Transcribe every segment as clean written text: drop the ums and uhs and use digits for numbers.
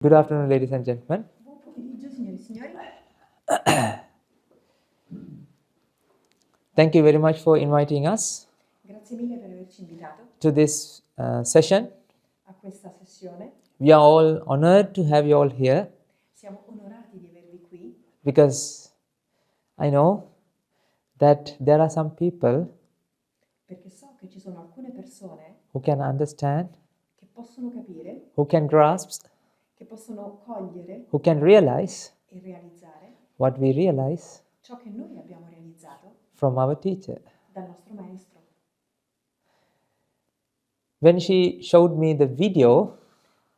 Good afternoon, ladies and gentlemen. Buon pomeriggio, signore e signori. Thank you very much for inviting us Grazie mille per averci invitato to this session. a questa sessione. We are all honored to have you all here Siamo onorati di avervi qui because I know that there are some people perché so che ci sono alcune persone who can understand, che possono capire, who can grasp, che possono cogliere who can realize e realizzare what we realize ciò che noi abbiamo realizzato from our teacher. dal nostro maestro. When she showed me the video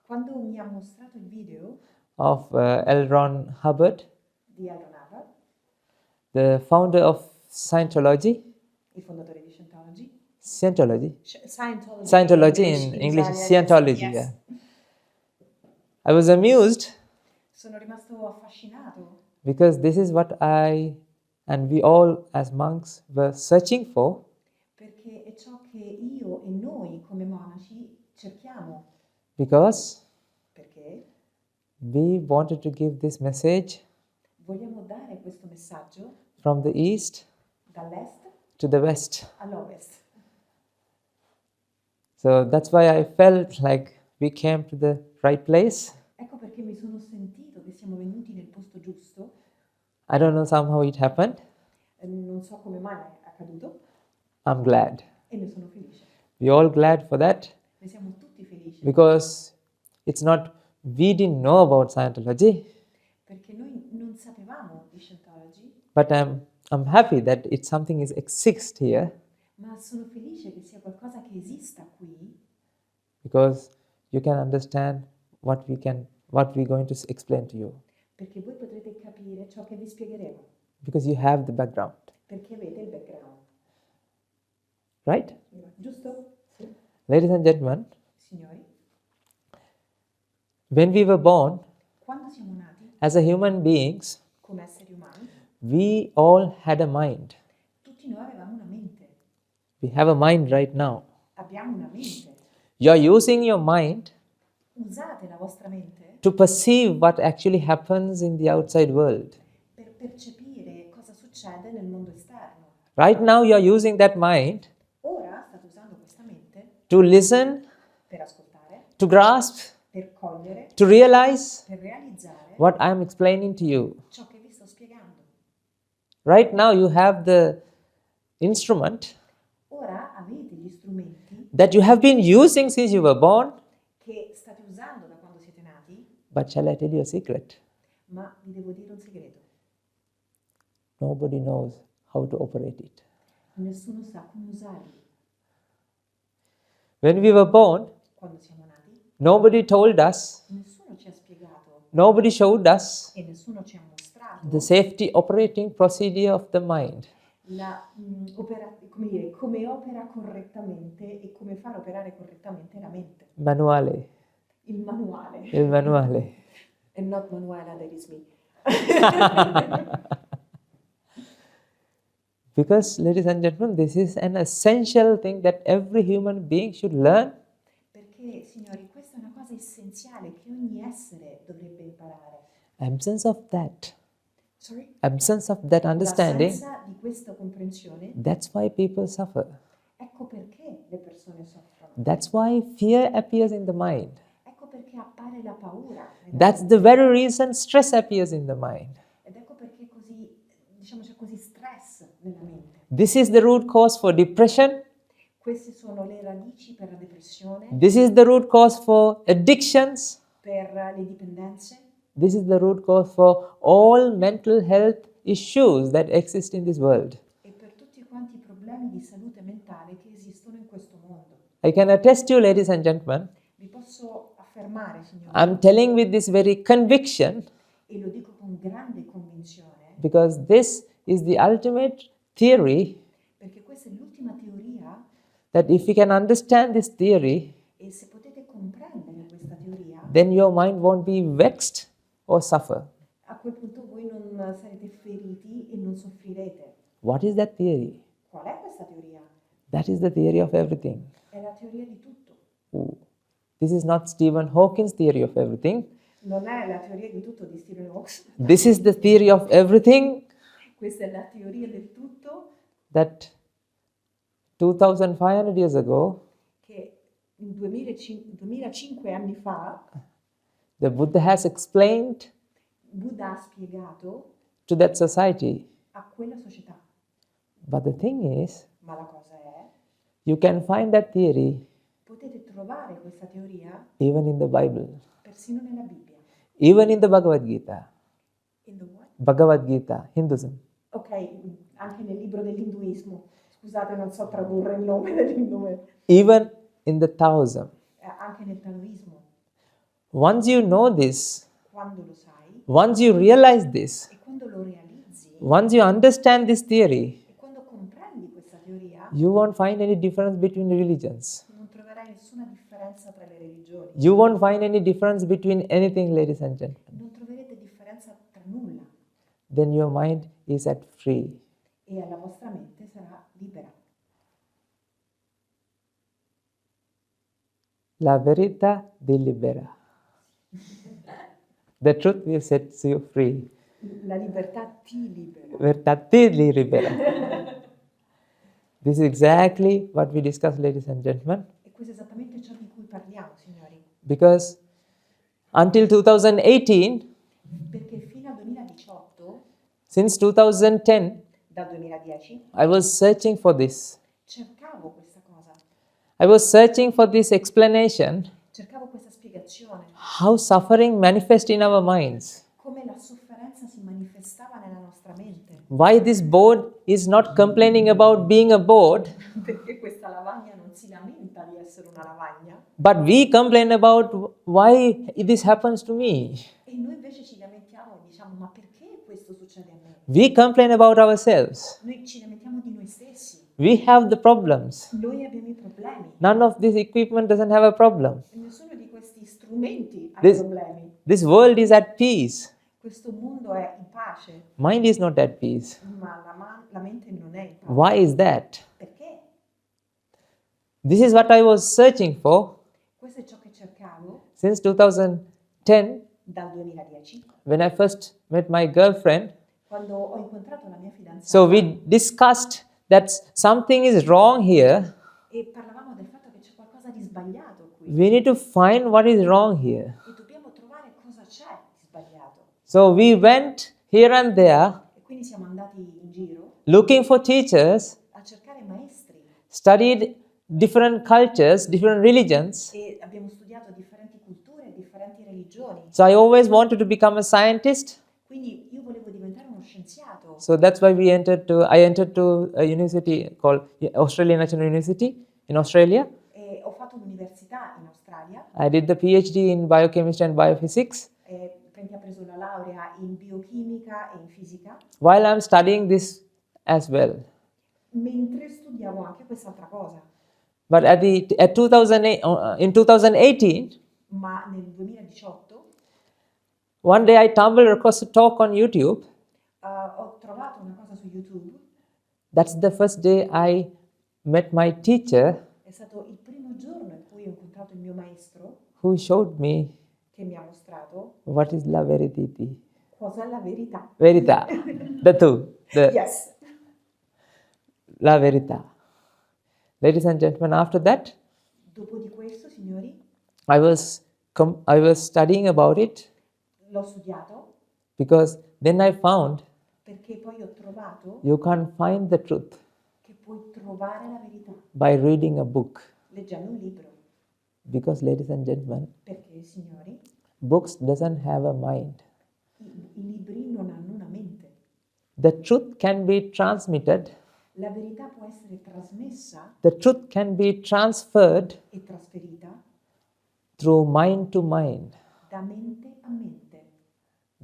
Quando mi ha mostrato il video of 𝗘𝗃𝗁𝗁, di 𝗘𝗃𝗁𝗁, the founder of Scientology, il fondatore di Scientology, Scientology in English, Scientology, yes. yeah. I was amused Sono rimasto affascinato because this is what I and we all as monks were searching for, perché è ciò che io e noi come monaci cerchiamo, because perché we wanted to give this message vogliamo dare questo messaggio from the east dall'est to the west. all'ovest. So that's why I felt like we came to the right place. Ecco perché mi sono sentito che siamo venuti nel posto giusto. I don't know, somehow it happened. Non so come mai è accaduto I'm glad. e ne sono felice. We're all glad for that Ne siamo tutti felici because it's not we didn't know about Scientology, perché noi non sapevamo di Scientology, but I'm happy that it's something is exists here ma sono felice che sia qualcosa che esista qui because you can understand what we're going to explain to you perché voi potrete capire ciò che vi spiegheremo, because you have the background, perché avete il background. right? Giusto? Sì. Ladies and gentlemen, Signori, when we were born quando siamo nati as a human beings, come esseri umani, we all had a mind. tutti noi avevamo una mente. We have a mind right now. Abbiamo una mente. You're using your mind Usate la vostra mente to perceive what actually happens in the outside world. per percepire cosa succede nel mondo esterno. Right now you're using that mind Ora state usando questa mente to listen, per ascoltare, to grasp, per cogliere, to realize per realizzare what I'm explaining to you. ciò che vi sto spiegando. Right now you have the instrument Ora avete gli strumenti that you have been using since you were born, che state usando da quando siete nati, but shall I tell you a secret? ma vi devo dire un segreto. Nobody knows how to operate it. Nessuno sa come usarli. When we were born, Quando siamo nati, nobody told us, nessuno ci ha spiegato nobody showed us e nessuno ci ha mostrato the safety operating procedure of the mind. come opera correttamente e come far operare correttamente la mente. Manuale. Il manuale. Il manuale. And not Manuela, that is me. Because, ladies and gentlemen, this is an essential thing that every human being should learn. Perché, signori, questa è una cosa essenziale che ogni essere dovrebbe imparare. Absence of that, Sorry? absence of that understanding, L'assenza di questa comprensione, that's why people suffer. ecco perché le persone soffrono. That's why fear appears in the mind. Ecco perché appare la paura. nella That's mente. the very reason stress appears in the mind. Ed ecco perché così, diciamo, c'è così stress nella mente. This is the root cause for depression. Queste sono le radici per la depressione, This is the root cause for addictions. per le dipendenze. This is the root cause for all mental health issues that exist in this world. E per tutti quanti i problemi di salute mentale che esistono in questo mondo. I can attest you, ladies and gentlemen, Vi posso affermare, signori, I'm telling with this very conviction e lo dico con grande convinzione, because this is the ultimate theory perché questa è l'ultima teoria that if you can understand this theory, e se potete comprendere questa teoria, then your mind won't be vexed or suffer. a quel punto voi non sarete feriti e non soffrirete. What is that theory? Qual è questa teoria? That is the theory of everything. È la teoria di tutto. Ooh. This is not Stephen Hawking's theory of everything. Non è la teoria di tutto di Stephen Hawking. This is the theory of everything Questa è la teoria del tutto that 2500 years ago che 2005 anni fa the Buddha has explained Buddha ha spiegato to that society. a quella società. But the thing is, Ma la cosa è, you can find that theory potete trovare questa teoria even in the Bible, persino nella Bibbia. even in the Bhagavad Gita. In the what? Bhagavad Gita, Hinduism. Ok, anche nel libro dell'induismo. Scusate, non so tradurre il nome del nome. Even in the Taoism. Anche nel taoismo. Once you know this, Quando lo sai once you realize this, e quando lo realizzi once you understand this theory, e quando comprendi questa teoria, you won't find any difference between religions. non troverai nessuna differenza tra le religioni. You won't find any difference between anything, ladies and gentlemen. Non troverete differenza tra nulla Then your mind is at free. e la vostra mente sarà libera. La verità ti libera. The truth will set you free. La libertà ti libera. Verità ti libera. This is exactly what we discussed, ladies and gentlemen. E questo è esattamente ciò di cui parliamo, signori. Because until 2018, Perché fino al 2018, since 2010, dal 2010, I was searching for this. cercavo questa cosa. I was searching for this explanation, Cercavo questa spiegazione. how suffering manifests in our minds. Come la sofferenza si manifestava nella nostra mente. Why this board is not complaining about being a board, Perché questa lavagna non si lamenta di essere una lavagna. but we complain about why this happens to me. E noi invece ci lamentiamo e diciamo, ma perché questo succede a me? We complain about ourselves. Noi ci lamentiamo di noi stessi. We have the problems. Noi abbiamo i problemi. None of this equipment doesn't have a problem. E nessuno di questi strumenti ha This- problemi. This world is at peace. Questo mondo è in pace, Mind is not at peace. ma la mente non è in pace. Why is that? Perché? This is what I was searching for Questo è ciò che cercavo since 2010 dal 2010, when I first met my girlfriend. quando ho incontrato la mia fidanzata. So we discussed that something is wrong here. E parlavamo del fatto che c'è qualcosa di sbagliato qui. We need to find what is wrong here. E dobbiamo trovare cosa c'è di sbagliato. So we went here and there E quindi siamo andati in giro looking for teachers, a cercare maestri studied different cultures, different religions. e abbiamo studiato differenti culture e differenti religioni. So I always wanted to become a scientist. Quindi io volevo diventare uno scienziato. So that's why I entered to a university called Australian National University in Australia. E ho fatto l'università in Australia. I did the PhD in biochemistry and biophysics. Prendi ha preso la laurea in biochimica e in fisica, While I'm studying this as well. mentre studiavo anche quest'altra cosa. But at 2008, in 2018, Ma nel 2018 one day I stumbled across a talk on YouTube. ho trovato una cosa su YouTube. That's the first day I met my teacher, È stato il primo giorno in cui ho incontrato il mio maestro, who showed me che mi ha mostrato what is la verità. cos'è la verità. Verità. The two. The Yes. la verità. Ladies and gentlemen, after that, Dopo di questo, signori, I was studying about it l'ho studiato because then I found perché poi ho trovato you can't find the truth che puoi trovare la verità by reading a book. leggendo un libro. Because, ladies and gentlemen, Perché, signori, books doesn't have a mind. i libri non hanno una mente. The truth can be transmitted. La verità può essere trasmessa The truth can be transferred e trasferita through mind to mind. da mente a mente.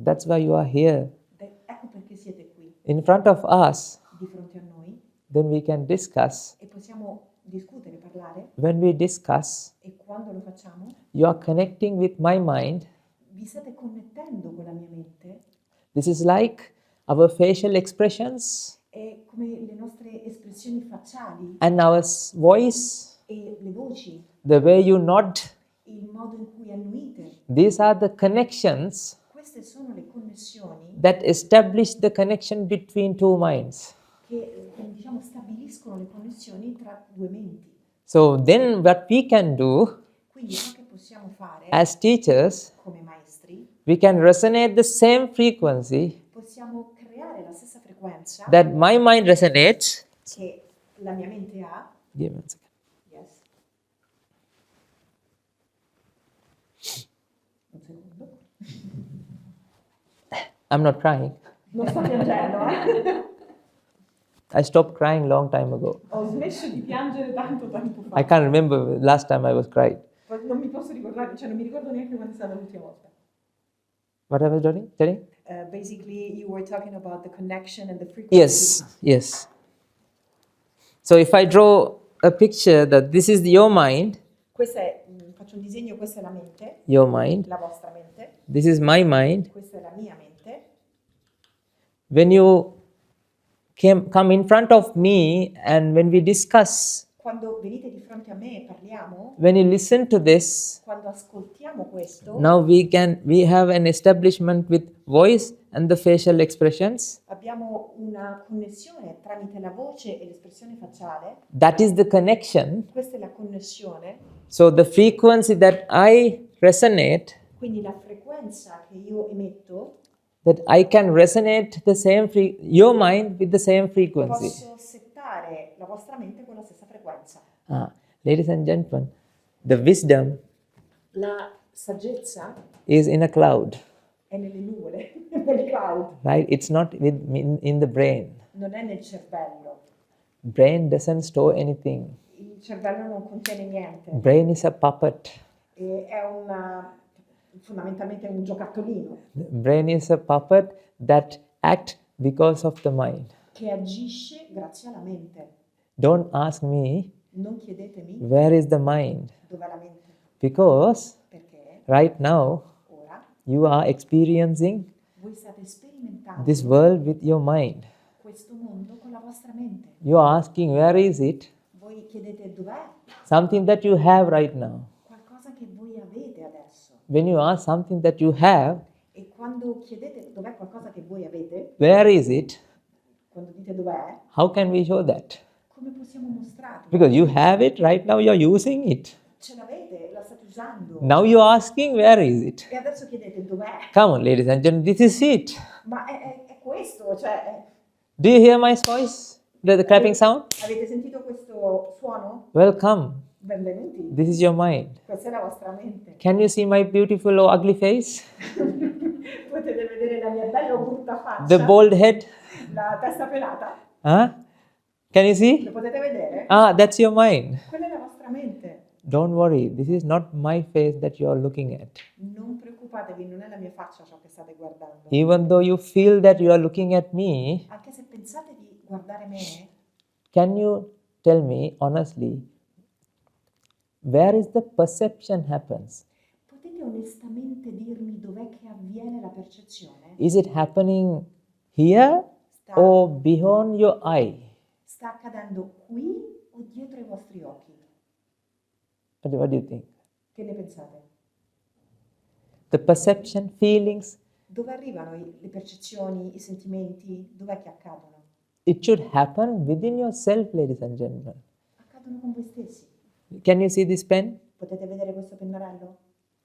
That's why you are here Ecco perché siete qui in front of us. di fronte a noi Then we can discuss. e possiamo discutere, parlare, When we discuss, e quando lo facciamo you are connecting with my mind. vi state connettendo con la mia mente. This is like our facial expressions È come le nostre espressioni facciali and our voice, e le voci, the way you nod, il modo in cui annuite. These are the connections Queste sono le connessioni that establish the connection between two minds. che diciamo stabiliscono le connessioni tra due menti. So then what we can do Quindi ciò che possiamo fare as teachers, come maestri, we can resonate the same frequency possiamo creare la stessa frequenza that my mind resonates. che la mia mente ha. Give me a second. Yes. Un secondo. I'm not crying. Non sto piangendo, I stopped crying long time ago. Ho smesso di piangere tanto tempo fa. I can't remember last time I was cried. Non mi posso ricordare, cioè non mi ricordo neanche quando è stata l'ultima volta. What I was telling? Basically, you were talking about the connection and the frequency. Yes. So if I draw a picture that this is your mind, Questa è, faccio un disegno, questa è la mente, your mind, la vostra mente, this is my mind. questa è la mia mente. When you come in front of me and when we discuss, Quando venite di fronte a me e parliamo, when you listen to this, quando ascoltiamo questo, now we have an establishment with voice and the facial expressions. abbiamo una connessione tramite la voce e l'espressione facciale. That is the connection. Questa è la connessione. So the frequency that I resonate, Quindi la frequenza che io emetto, that I can resonate the same your mind with the same frequency. posso settare la vostra mente con la stessa frequenza. Ladies and gentlemen, the wisdom La saggezza is in a cloud, è nelle nuvole, nel cloud, right? It's not in the brain. non è nel cervello. Brain doesn't store anything. Il cervello non contiene niente. Brain is a puppet. È fondamentalmente un giocattolino Brain is a puppet that acts because of the mind. che agisce grazie alla mente. Don't ask me Non chiedetemi where is the mind, dov'è la mente, because perché right now ora you are experiencing voi state sperimentando this world with your mind. questo mondo con la vostra mente. You are asking where is it? Voi chiedete dov'è Something that you have right now. qualcosa che voi avete adesso. When you ask something that you have, E quando chiedete dov'è qualcosa che voi avete, where is it? quando dite dov'è, How can we show that? come possiamo mostrarlo? Because you have it right now, you are using it. Ce l'avete, la state usando. Now you are asking where is it? E adesso chiedete dov'è? Come on, ladies and gentlemen, this is it. Ma è questo, cioè, Do you hear my voice? The clapping sound? avete sentito questo suono? Welcome. Benvenuti. This is your mind. Questa è la vostra mente. Can you see my beautiful or ugly face? Potete vedere la mia bella o brutta faccia, The bald head? la testa pelata. Huh? Can you Lo see? potete vedere? That's your mind. Quella è la vostra mente. Don't worry, this is not my face that you are looking at. Non preoccupatevi, non è la mia faccia ciò che state guardando. Even though you feel that you are looking at me, Anche se pensate di guardare me, can you tell me honestly, where is the perception happens? potete onestamente dirmi dov'è che avviene la percezione? Is it happening here or beyond your eye? Sta accadendo qui o dietro i vostri occhi? What do you think? Che ne pensate? The perception, feelings, Dove arrivano le percezioni, i sentimenti? Dov'è che accadono? it should happen within yourself, ladies and gentlemen. Accadono con voi stessi. Can you see this pen? Potete vedere questo pennarello?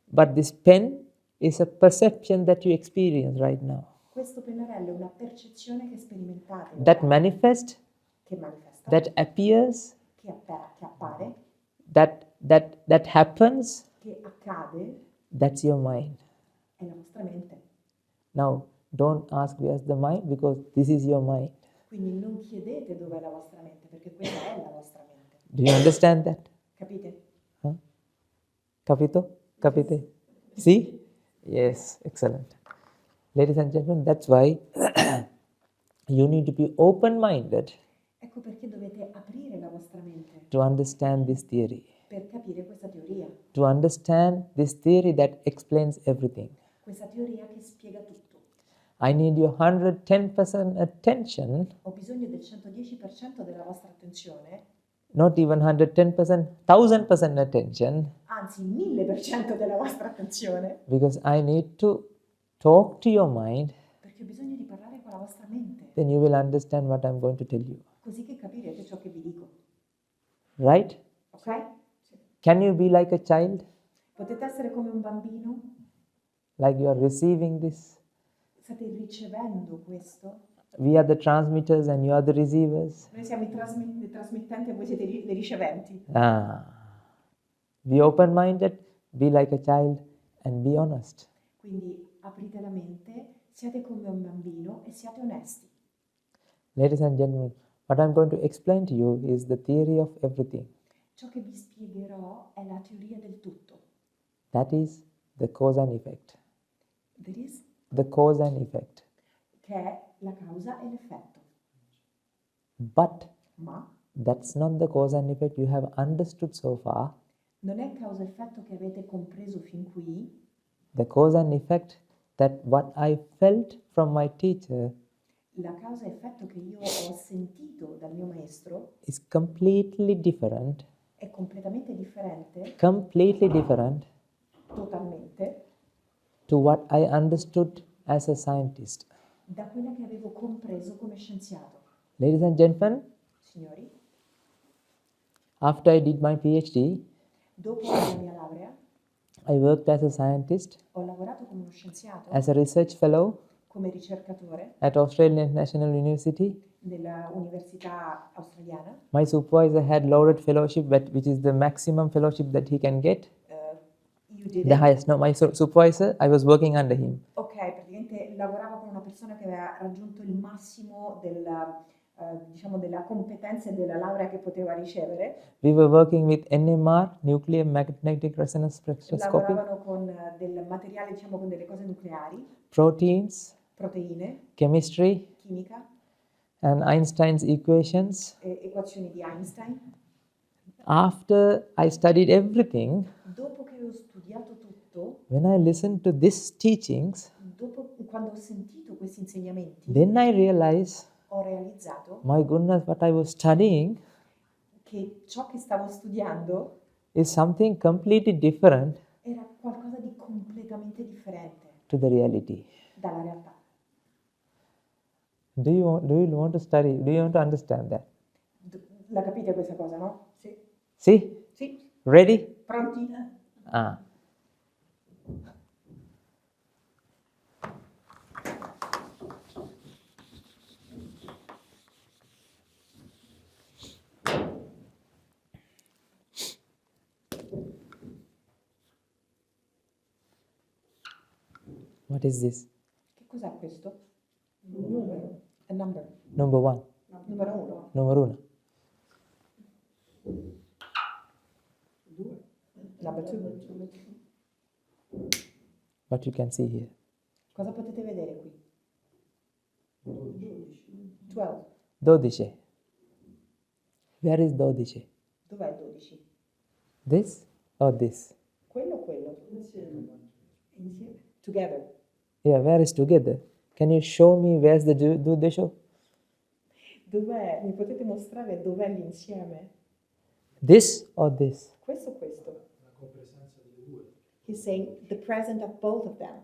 But this pen is a perception that you experience right now. Questo pennarello è una percezione che sperimentate, That manifests, che manifesta, that appears, che appare, that happens, che accade, that's your mind. è la vostra mente. Now, don't ask where's the mind because this is your mind. Quindi non chiedete dov'è la vostra mente, perché quella è la vostra mente. Do you understand that? Capite? Huh? Capito? Capite? See? Yes, excellent. Ladies and gentlemen, that's why you need to be open-minded Ecco perché dovete aprire la vostra mente to understand this theory. per capire questa teoria. To understand this theory that explains everything. Questa teoria che spiega tutto. I need your 110% attention, Ho bisogno del 110% della vostra attenzione, not even 110%, 1000% attention, anzi 1000% 100% della vostra attenzione, because I need to talk to your mind, perché ho bisogno di parlare con la vostra mente, then you will understand what I'm going to tell you. così che capirete ciò che vi dico. Right? Ok? Can you be like a child? Potete essere come un bambino? Like you are receiving this? State ricevendo questo? We are the transmitters and you are the receivers. Noi siamo i trasmettenti e voi siete le riceventi. Be open-minded, be like a child, and be honest. Quindi aprite la mente, siate come un bambino e siate onesti. Ladies and gentlemen, what I'm going to explain to you is the theory of everything. Ciò che vi spiegherò è la teoria del tutto. That is the cause and effect. That is, The cause and effect. che è la causa e l'effetto. But Ma that's not the cause and effect you have understood so far. non è causa-effetto che avete compreso fin qui. The cause and effect that what I felt from my teacher La causa-effetto che io ho sentito dal mio maestro is completely different, è completamente differente, totalmente, to what I understood as a scientist. da quella che avevo compreso come scienziato. Ladies and gentlemen, Signori, after I did my PhD, dopo la mia laurea I worked as a scientist, ho lavorato come uno scienziato, as a research fellow come ricercatore at Australian National University. nella università australiana. My supervisor had laureate fellowship, which is the maximum fellowship that he can get. You did The it. highest. No, my supervisor, I was working under him. Ok, praticamente lavoravo con una persona che aveva raggiunto il massimo della, diciamo, della competenza e della laurea che poteva ricevere. We were working with NMR, nuclear magnetic resonance spectroscopy, Lavoravano con del materiale, diciamo, con delle cose nucleari, proteins, proteine, chemistry, chimica, and Einstein's equations. equazioni di Einstein. After I studied everything, Dopo che ho studiato tutto, when I listened to these teachings, quando ho sentito questi insegnamenti, then I realized, ho realizzato my goodness, what I was studying che ciò che stavo studiando is something completely different era qualcosa di completamente differente to the reality. dalla realtà. Do you want to study? Do you want to understand that? La capite questa cosa, no? Sì. See? Sì. Ready? Pronti? What is this? Che cos'è questo? Un numero. A number. Number one. Numero uno. Number uno. Number two. What you can see here. Cosa potete vedere qui? 12. 𝗘𝗃𝗁𝗁. Where is 𝗘𝗃𝗁𝗁? Dov'è 12? This or this? Quello o quello? Insieme. Together. Yeah, where is together? Can you show me where's the 𝗃𝗃𝗁𝗁? Dov'è? Mi potete mostrare dov'è l'insieme? This or this? Questo o questo? He's saying the present of both of them.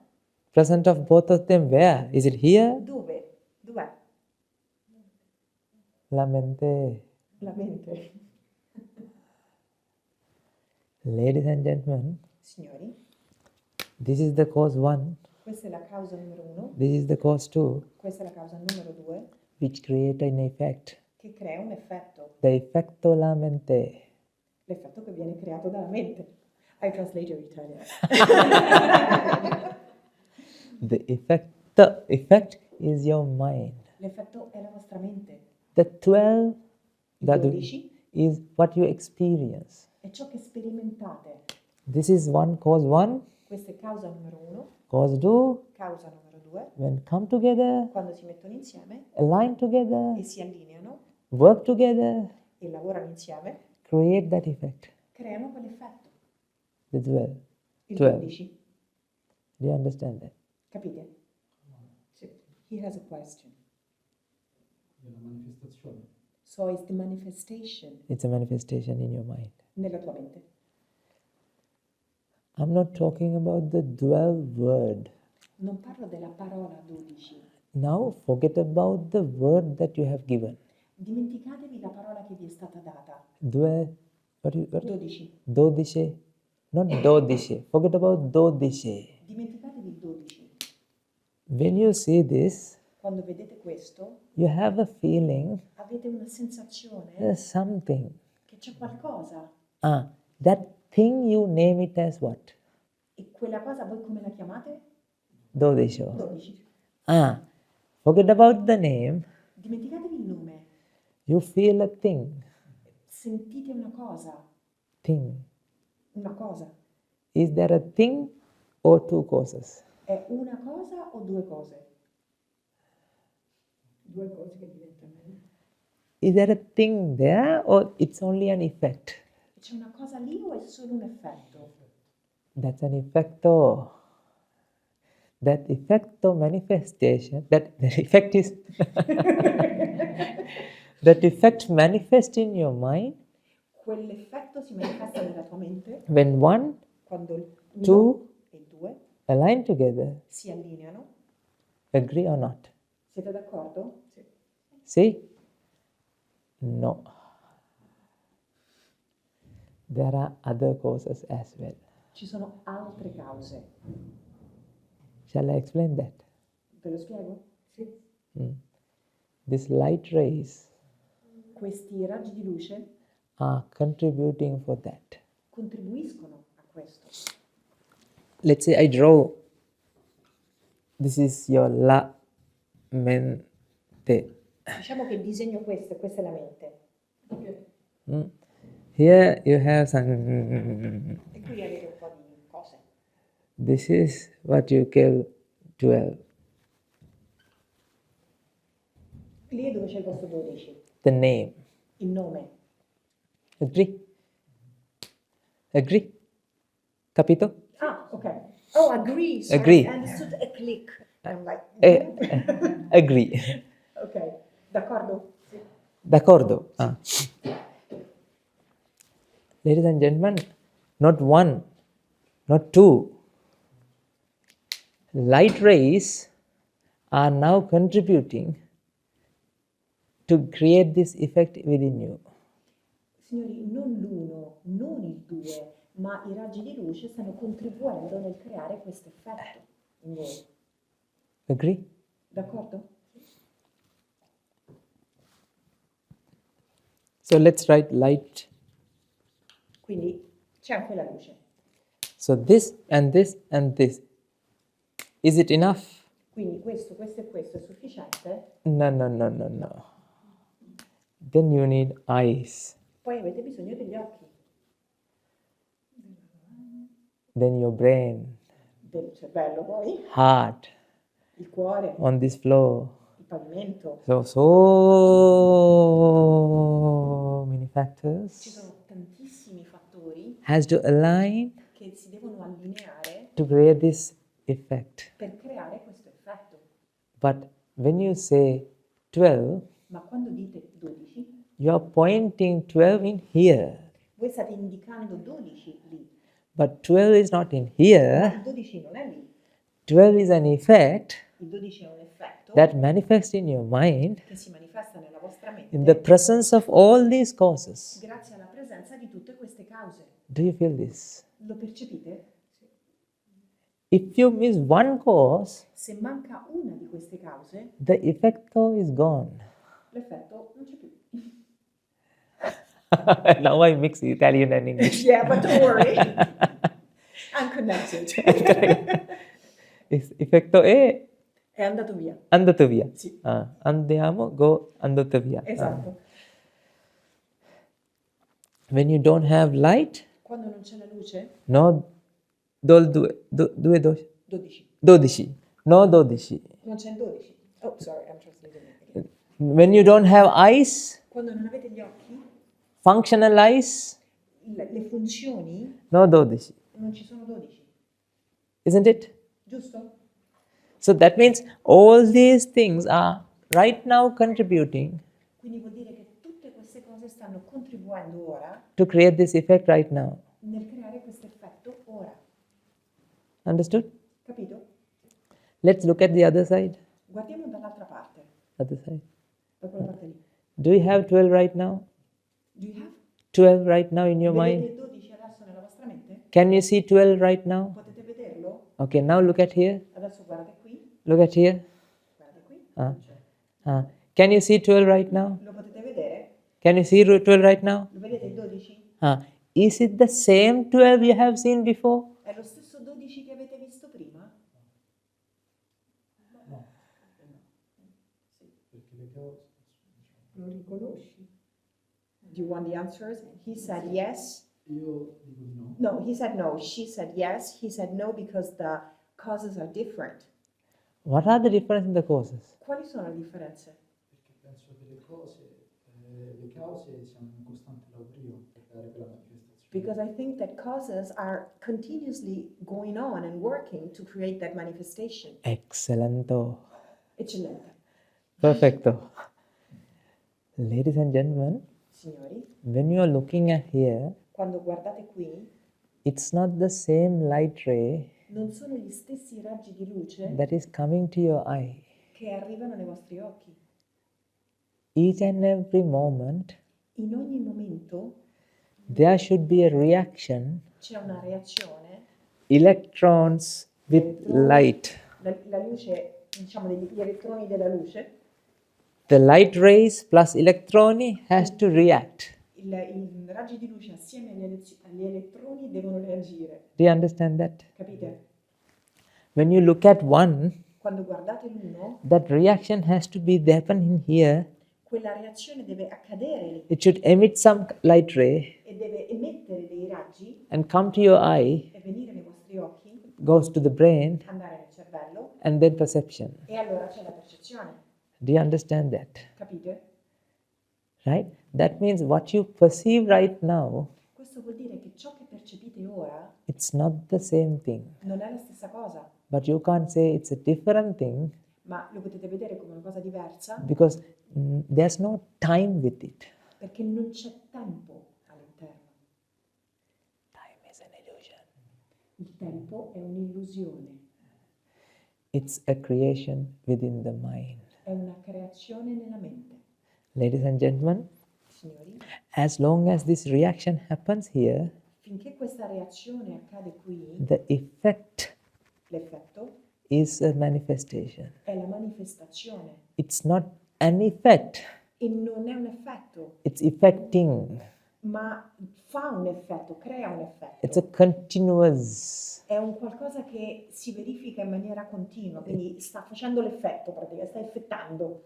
Present of both of them, where? Is it here? Dove? Dov'è? La mente. La mente. Ladies and gentlemen, Signori, this is the cause one, questa è la causa numero uno, this is the cause two, questa è la causa numero due, which create an effect. che crea un effetto. The effecto la mente. L'effetto che viene creato dalla mente. I translate in Italian. The effect is your mind. L'effetto è la vostra mente. The 12, Il 12 is what you experience. è ciò che sperimentate. This is one cause one, Questa è causa numero uno, cause two. causa numero due, When come together, quando si mettono insieme align together, e si allineano work together, e lavorano insieme, create that effect. creano quell'effetto. The 12. Il 12. 12. Do you understand that? Capite? Sì. He has a question. So it's the manifestation It's a manifestation in your mind. nella tua mente. I'm not talking about the 12 word. Non parlo della parola 12. Now forget about the word that you have given. Dimenticatevi la parola che vi è stata data. What? 12. 𝗘𝗃𝗫, not 𝗘𝗃𝗫. Forget about 𝗘𝗃𝗫. Dimenticatevi il 12. When you see this, Quando vedete questo, you have a feeling avete una sensazione there's something. che c'è qualcosa. That thing you name it as what? E quella cosa voi come la chiamate? 𝗘𝗃𝗫. 12. Forget about the name. Dimenticatevi il nome. You feel a thing. Sentite una cosa. Thing. Una cosa. Is there a thing or two causes? È una cosa o due cose? Due cose che diventano. Is there a thing there or it's only an effect? C'è una cosa lì o è solo un effetto? That's an effecto. That effecto manifestation, that effect is that effect manifests in your mind Quell'effetto si manifesta nella tua mente when one, quando il two e il due align together. si allineano. Agree or not? Siete d'accordo? Sì. See? No. There are other causes as well. Ci sono altre cause. Shall I explain that? Ve lo spiego? Sì. These light rays Questi raggi di luce are contributing for that. contribuiscono a questo. Let's say I draw, this is your la mente. Diciamo che disegno questo e questa è la mente. Here you have some, E qui avete un po' di cose. this is what you call 12. Lì è dove c'è il posto 12. The name. Il nome. Agree? Agree? Capito? Ok. Oh, agree. Sorry. Agree. I understood a click. I'm like, Agree. ok, d'accordo? Sì. D'accordo? Ladies and gentlemen, not one, not two. Light rays are now contributing to create this effect within you. Signori, non l'uno, non il due, ma i raggi di luce stanno contribuendo nel creare questo effetto in voi. Agree? D'accordo? So let's write light. Quindi c'è anche la luce. So this and this and this. Is it enough? Quindi questo e questo è sufficiente? No. Then you need eyes. Poi avete bisogno degli occhi, Then your brain, del cervello poi, heart, il cuore, on this floor. il pavimento. So many Ci factors sono tantissimi fattori has to align che si devono allineare to create this effect. per creare questo effetto. But when you say 12, Ma quando dite 12, you are pointing 12 in here. voi state indicando 12 lì, But 12 is not in ma here. il 12 non è lì. 12 is an effect Il 12 è un effetto that manifests in your mind che si manifesta nella vostra in the mente presence of all these causes. grazie alla presenza di tutte queste cause. Do you feel this? Lo percepite? If you miss one cause, Se manca una di queste cause, the effecto is gone. l'effetto non c'è più. Now I mix Italian and English. Yeah, but don't worry. I'm connected. Effetto è È andato via. andato via. Sì. Andiamo, go, andato via. Esatto. When you don't have light, Quando non c'è la luce, no, due, 12. 12. No 12. Non c'è il 12. Oh, sorry, I'm translating it again. When you don't have eyes, Quando non avete gli occhi, functional eyes, le funzioni no 12. non ci sono 12. Isn't it? Giusto? So that means all these things are right now contributing Quindi vuol dire che tutte queste cose stanno contribuendo ora to create this effect right now. nel creare questo effetto ora. Understood? Capito? Let's look at the other side. Guardiamo dall'altra parte, Other side. da quella parte lì. Do you have 12 right now? Do you have? 12 right now in your mind? Vedete 12 adesso nella vostra mente? Can you see 12 right now? Potete vederlo? Okay, now look at here. Adesso guardate qui, Look at here. guardate qui. Can you see 12 right now? Lo potete vedere? Can you see 12 right now? Lo vedete il 12? Is it the same 12 you have seen before? È lo stesso 12 che avete visto prima? Lo riconosci? Do you want the answers? He said yes. Io dico di no. No, he said no. She said yes. He said no because the causes are different. What are the difference in the causes? Quali sono le differenze? Perché penso che le cause siano in costante lavoro per dare quella manifestazione. Because I think that causes are continuously going on and working to create that manifestation. Excellento. Eccellente. Perfecto. Ladies and gentlemen, Signori, when you are looking at here, quando guardate qui, it's not the same light ray non sono gli stessi raggi di luce that is coming to your eye. che arrivano nei vostri occhi. Each and every moment, In ogni momento there should be a reaction, c'è una reazione, electrons with light. la luce, diciamo gli elettroni della luce, The light rays plus electroni has to react. i raggi di luce assieme agli elettroni devono reagire. Do you understand that? Capite? When you look at one, Quando guardate l'uno, that reaction has to be happening here. quella reazione deve accadere lì It should emit some light ray e deve emettere dei raggi and come to your eye, e venire nei vostri occhi, goes to the brain, andare nel cervello and then perception. e allora c'è la percezione. Do you understand that? Capite? Right? That means what you perceive right now, Questo vuol dire che ciò che percepite ora it's not the same thing. non è la stessa cosa, But you can't say it's a different thing ma lo potete vedere come una cosa diversa because there's no time with it. perché non c'è tempo all'interno. Time is an illusion. Il tempo è un'illusione, It's a creation within the mind. è una creazione nella mente. Ladies and gentlemen, Signori, as long as this reaction happens here, finché questa reazione accade qui, the effect l'effetto is a manifestation. è la manifestazione It's not an effect, e non è un effetto, it's effecting. ma fa un effetto, crea un It's a effetto. continuous. È un qualcosa che si verifica in maniera continua, quindi sta facendo l'effetto praticamente, sta effettando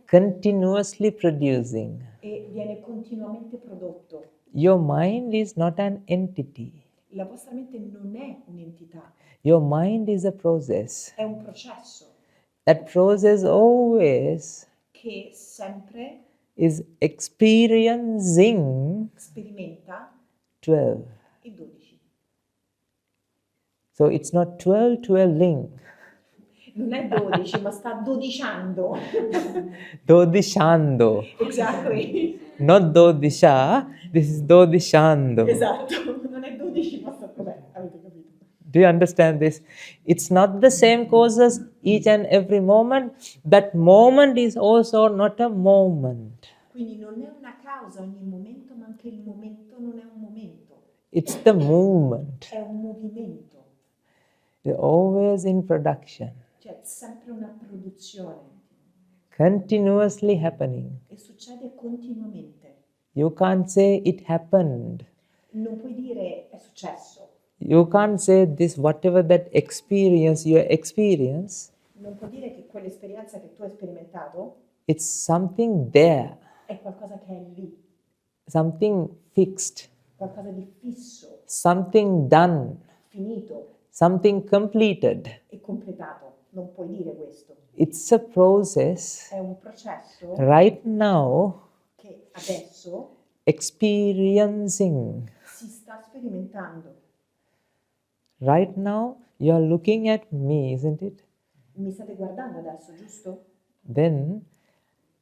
Continuously producing. e viene continuamente prodotto. Your mind is not an entity. La vostra mente non è un'entità, Your mind is a process. è un processo That process always che sempre is experiencing sperimenta 12. il 12. So it's not 12 Non è 12, ma sta dodiciando. Dodishando. Exactly. Not dodisha, this is dodishando. Esatto, non è 12, ma sta... Vabbè, avete capito. Do you understand this? It's not the same causes each and every moment. That moment is also not a moment. Quindi non è una causa ogni momento, ma anche il momento non è un momento. It's the movement. È un movimento, It's always in production, cioè è sempre una produzione continuously happening. e succede continuamente. You can't say it happened. Non puoi dire è successo, You can't say this, whatever that experience you experience, non puoi dire che quell'esperienza che tu hai sperimentato it's something there, è qualcosa che è lì, something fixed, qualcosa di fisso, something done, finito something completed. e completato. Non puoi dire questo. It's a process È un processo right now che adesso experiencing. si sta sperimentando. Right now you are looking at me, isn't it? Mi state guardando adesso, giusto? Then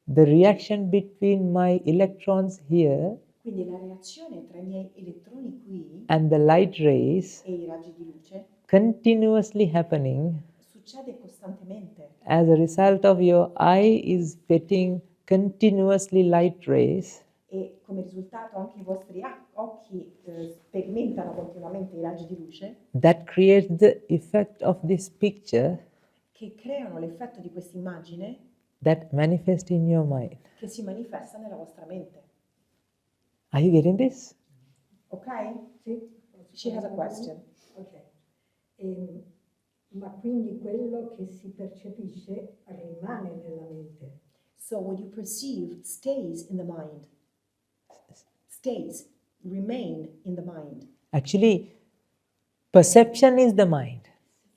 the reaction between my electrons here Quindi la reazione tra i miei elettroni qui and the light rays e i raggi di luce continuously happening succede costantemente. as a result of your eye is getting continuously light rays. E come risultato anche i vostri occhi sperimentano continuamente i raggi di luce That creates the effect of this picture che creano l'effetto di questa immagine that manifests in your mind. che si manifesta nella vostra mente. Are you getting this? Ok? Sì? She has a question. Ok. Ma quindi quello che si percepisce rimane nella mente. So what you perceive stays in the mind. Remain in the mind. Actually, perception is the mind.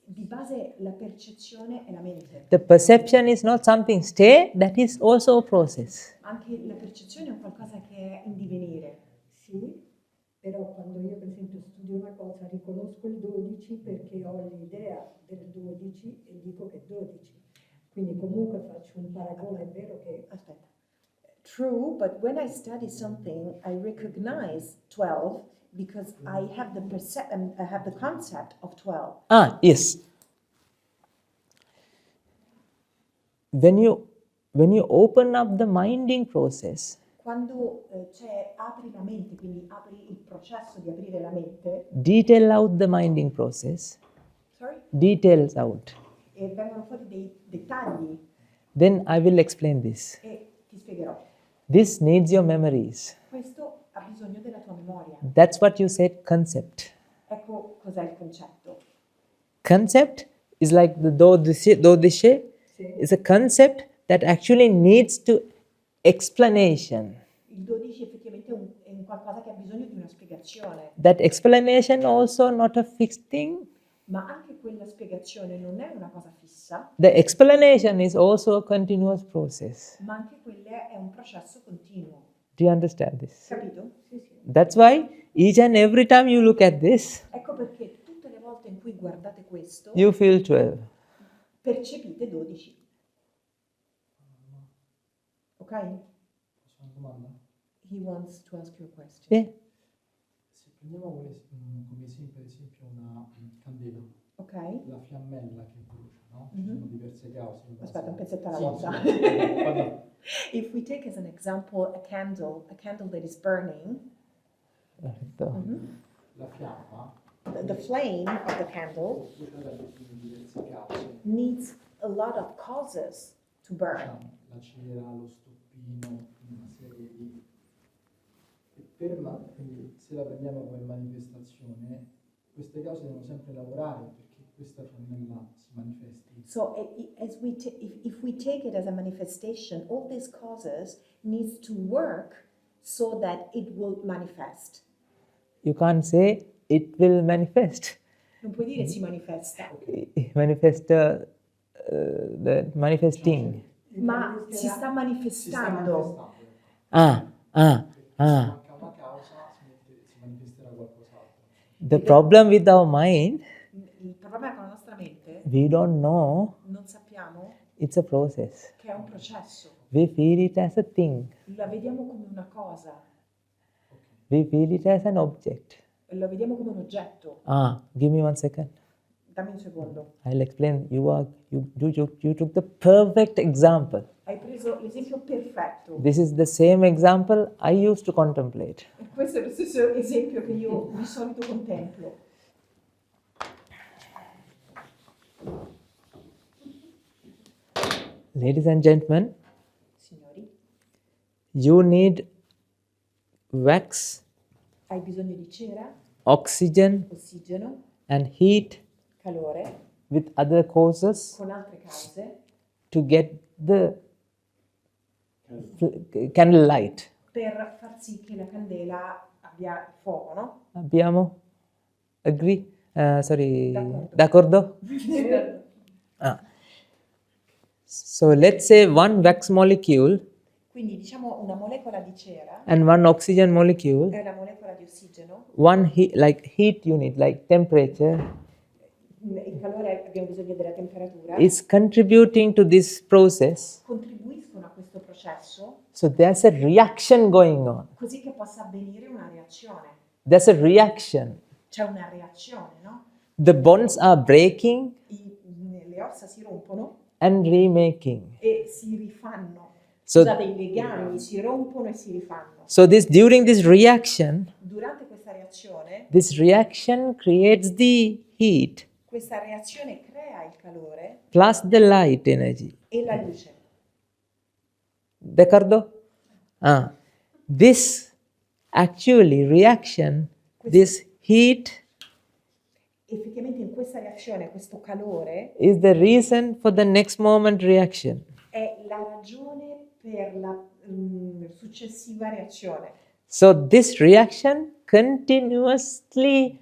Di base la percezione è la mente. The perception is not something stay, that is also a process. Anche la percezione è un qualcosa che è in divenire. Sì, però quando io per esempio studio una cosa riconosco il 12 perché ho l'idea del 12 e dico che è 12. Quindi comunque faccio un paragone, è vero che... Aspetta. True, but when I study something, I recognize 12 because I have the concept of 12. Ah, yes. When you open up the minding process, Quando apri la mente, quindi apri il processo di aprire la mente, detail out the minding process, sorry, details out. e vengono fuori dei dettagli Then I will explain this. e ti spiegherò. This needs your memories. Questo ha bisogno della tua memoria. That's what you said, concept. Ecco cos'è il concetto. Concept is like the 𝗘𝗃𝗏 is a concept that actually needs to explanation. Il 12 effettivamente è un qualcosa che ha bisogno di una spiegazione, That explanation also not a fixed thing. ma anche quella spiegazione non è una cosa fissa, The explanation is also a continuous process. ma anche quella è un processo continuo. Do you understand this? Capito? That's why each and every time you look at this, Ecco perché tutte le volte in cui guardate questo, you feel 12. percepite 12. Ok? Posso una domanda? He wants to ask you a question. Yeah. Se prendiamo come esempio, ad esempio, una candela, Ok? la fiammella che brucia, no? Ci Mhm. sono diverse cause. in base Aspetta, un a- pezzetto alla Sì, volta. sì. Vado. If we take as an example a candle that is burning, La fiamma the flame of the candle può bruciare da diverse cause. needs a lot of causes to burn. Diciamo, la cera, lo stoppino, una serie di... Quindi se la prendiamo come manifestazione, queste cause devono sempre lavorare perché questa fiammella si manifesti. So if we take it as a manifestation, all these causes needs to work so that it will manifest. You can't say it will manifest. Non puoi dire si manifesta, Manifest the manifesting. ma si sta Si sta manifestando. manifestando. Ah. Se manca una causa, si manifesterà qualcos'altro. The problem with our mind, Il problema con la nostra mente, we don't know non sappiamo it's a process. che è un processo. We feel it as a thing. La vediamo come una cosa, We feel it as an object. la vediamo come un oggetto. Give me 1 second. Dammi un secondo. I'll explain. You took the perfect example. Hai preso l'esempio perfetto. This is the same example I used to contemplate. E questo è lo stesso esempio che io di solito contemplo. Ladies and gentlemen, Signori, you need wax, hai bisogno di cera, oxygen, ossigeno, and heat calore, with other causes con altre cause, to get the candle light. per far sì che la candela abbia il fuoco, no? Abbiamo? Agree? Sorry. D'accordo. D'accordo? So let's say one wax molecule Quindi diciamo una molecola di cera and one oxygen molecule, e una molecola di ossigeno, one heat unit, like temperature, il calore abbiamo bisogno della temperatura, is contributing to this process. contribuiscono a questo processo So there's a reaction going on. così che possa avvenire una reazione. There's a reaction. C'è una reazione, no? the bonds are breaking le ossa si rompono and remaking. e si rifanno. So- Scusate, i legami si rompono e si rifanno. So during this reaction, Durante questa reazione, this reaction creates the heat questa reazione crea il calore plus the light energy. e la luce. D'accordo? This actually reaction, this heat Effettivamente in questa reazione, questo calore is the reason for the next moment reaction. è la ragione per la successiva reazione. So this reaction continuously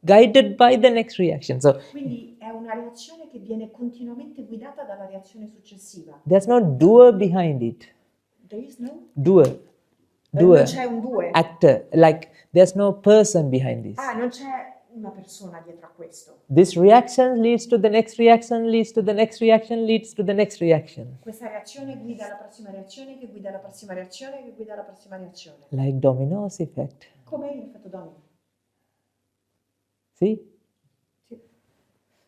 guided by the next reaction. So Quindi è una reazione che viene continuamente guidata dalla reazione successiva. there's no doer behind it. There is no? Doer. Non c'è un due. Actor. Like there's no person behind this. Non c'è una persona dietro a questo. This reaction leads to the next reaction, leads to the next reaction, leads to the next reaction. Questa reazione guida la prossima reazione, che guida la prossima reazione, che guida la prossima reazione. Like dominoes effect. Come l'effetto domino. See? Sì.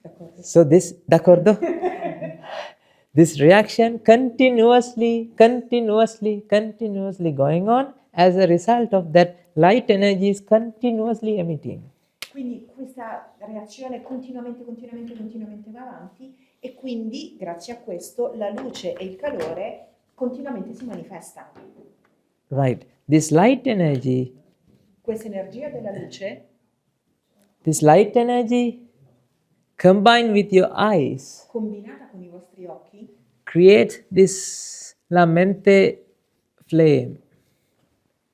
D'accordo. So this, d'accordo? This reaction continuously going on. As a result of that, light energy is continuously emitting. Quindi questa reazione continuamente va avanti e quindi grazie a questo la luce e il calore continuamente si manifestano. Right. This light energy, Questa energia della luce, this light energy combined with your eyes combinata con i vostri occhi, creates this la mente flame.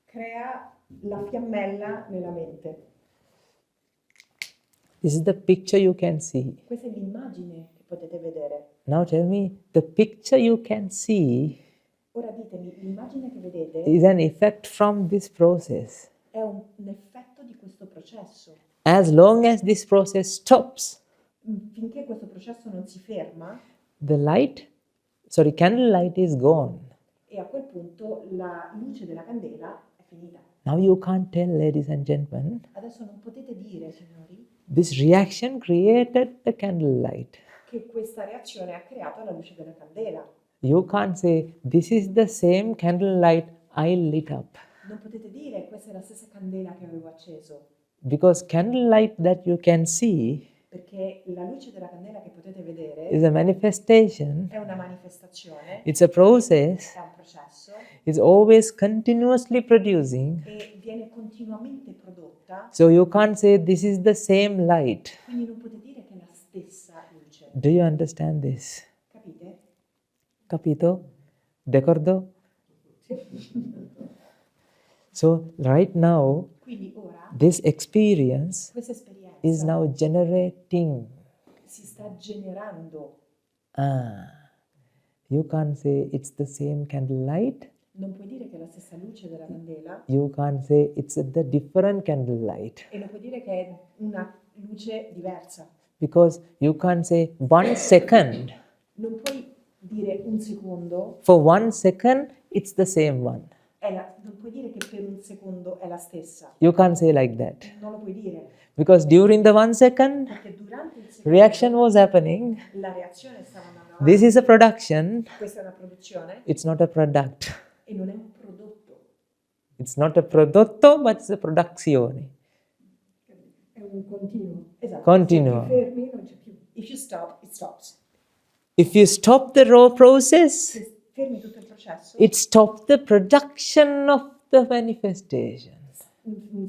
crea la fiammella nella mente. This is the picture you can see. Questa è l'immagine che potete vedere. Now tell me, the picture you can see Ora ditemi, l'immagine che vedete is an effect from this process. è un effetto di questo processo. As long as this process stops, Finché questo processo non si ferma, the candle light is gone. e a quel punto la luce della candela è finita. Now you can't tell, ladies and gentlemen, Adesso non potete dire, signori, this reaction created the candle light. che questa reazione ha creato la luce della candela. You can't say, this is the same candle light I lit up. Non potete dire, questa è la stessa candela che avevo acceso, Because candle light that you can see perché la luce della candela che potete vedere is a manifestation. è una manifestazione, It's a process. è un processo It's always continuously producing. e viene continuamente prodotta, So you can't say this is the same light. quindi non potete dire che è la stessa luce. Do you understand this? Capite? Capito? D'accordo? So right now, Quindi ora this experience questa is esperienza now generating. si sta generando. You can't say it's the same candle light. Non puoi dire che è la stessa luce della candela You can't say it's the different candle light. e non puoi dire che è una luce diversa. Because you can't say 1 second. Non puoi dire un secondo, For 1 second, it's the same one. non puoi dire che per un secondo è la stessa. You can't say like that. Non lo puoi dire, Because during the 1 second, perché durante il secondo reaction was happening. la reazione stava andando This avanti. is a production. Questa è una produzione It's not a product. e non è un prodotto. It's not a prodotto, but it's a produzione. È un continuo. Esatto. Continuo. Se ti fermi non c'è più. If you stop, it stops. If you stop the raw process, Se fermi tutto il processo, it stops the production of the manifestation.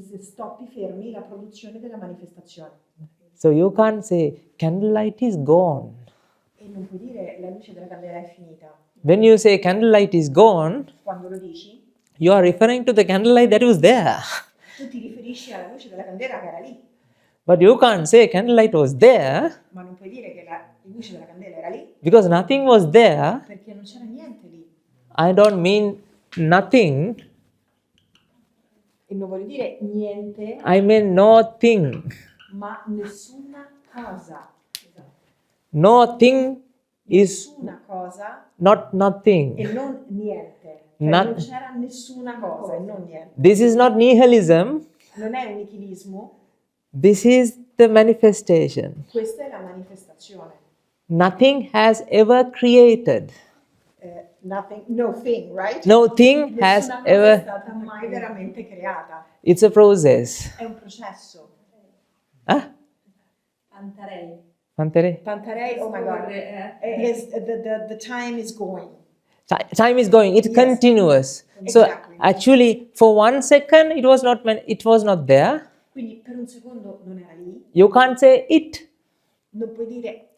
se stoppi, fermi la produzione della manifestazione. So you can't say candlelight is gone. E non puoi dire la luce della candela è finita. When you say candlelight is gone, Quando lo dici, you are referring to the candlelight that was there. tu ti riferisci alla luce della candela che era lì, But you can't say candlelight was there ma non puoi dire che la luce della candela era lì because nothing was there. perché non c'era niente lì. I don't mean nothing. E non voglio dire niente, I mean nothing. ma nessuna cosa. Nothing is Nessuna cosa not nothing. e non niente. Cioè Not- non c'era nessuna cosa e non niente. This is not nihilism. Non è un nichilismo, This is the manifestation. Questa è la manifestazione. Nothing has ever created. Nothing, no thing, right? No thing has Nessuna cosa è ever. stata mai veramente creata. It's a process. È un processo. Ah? Antarei. Pantere? Tantarei, oh my God. The time is going. Time is going. It's Yes. continuous. So Exactly. actually, for 1 second, it was not there. Quindi per un secondo non era lì. You can't say it. Non puoi dire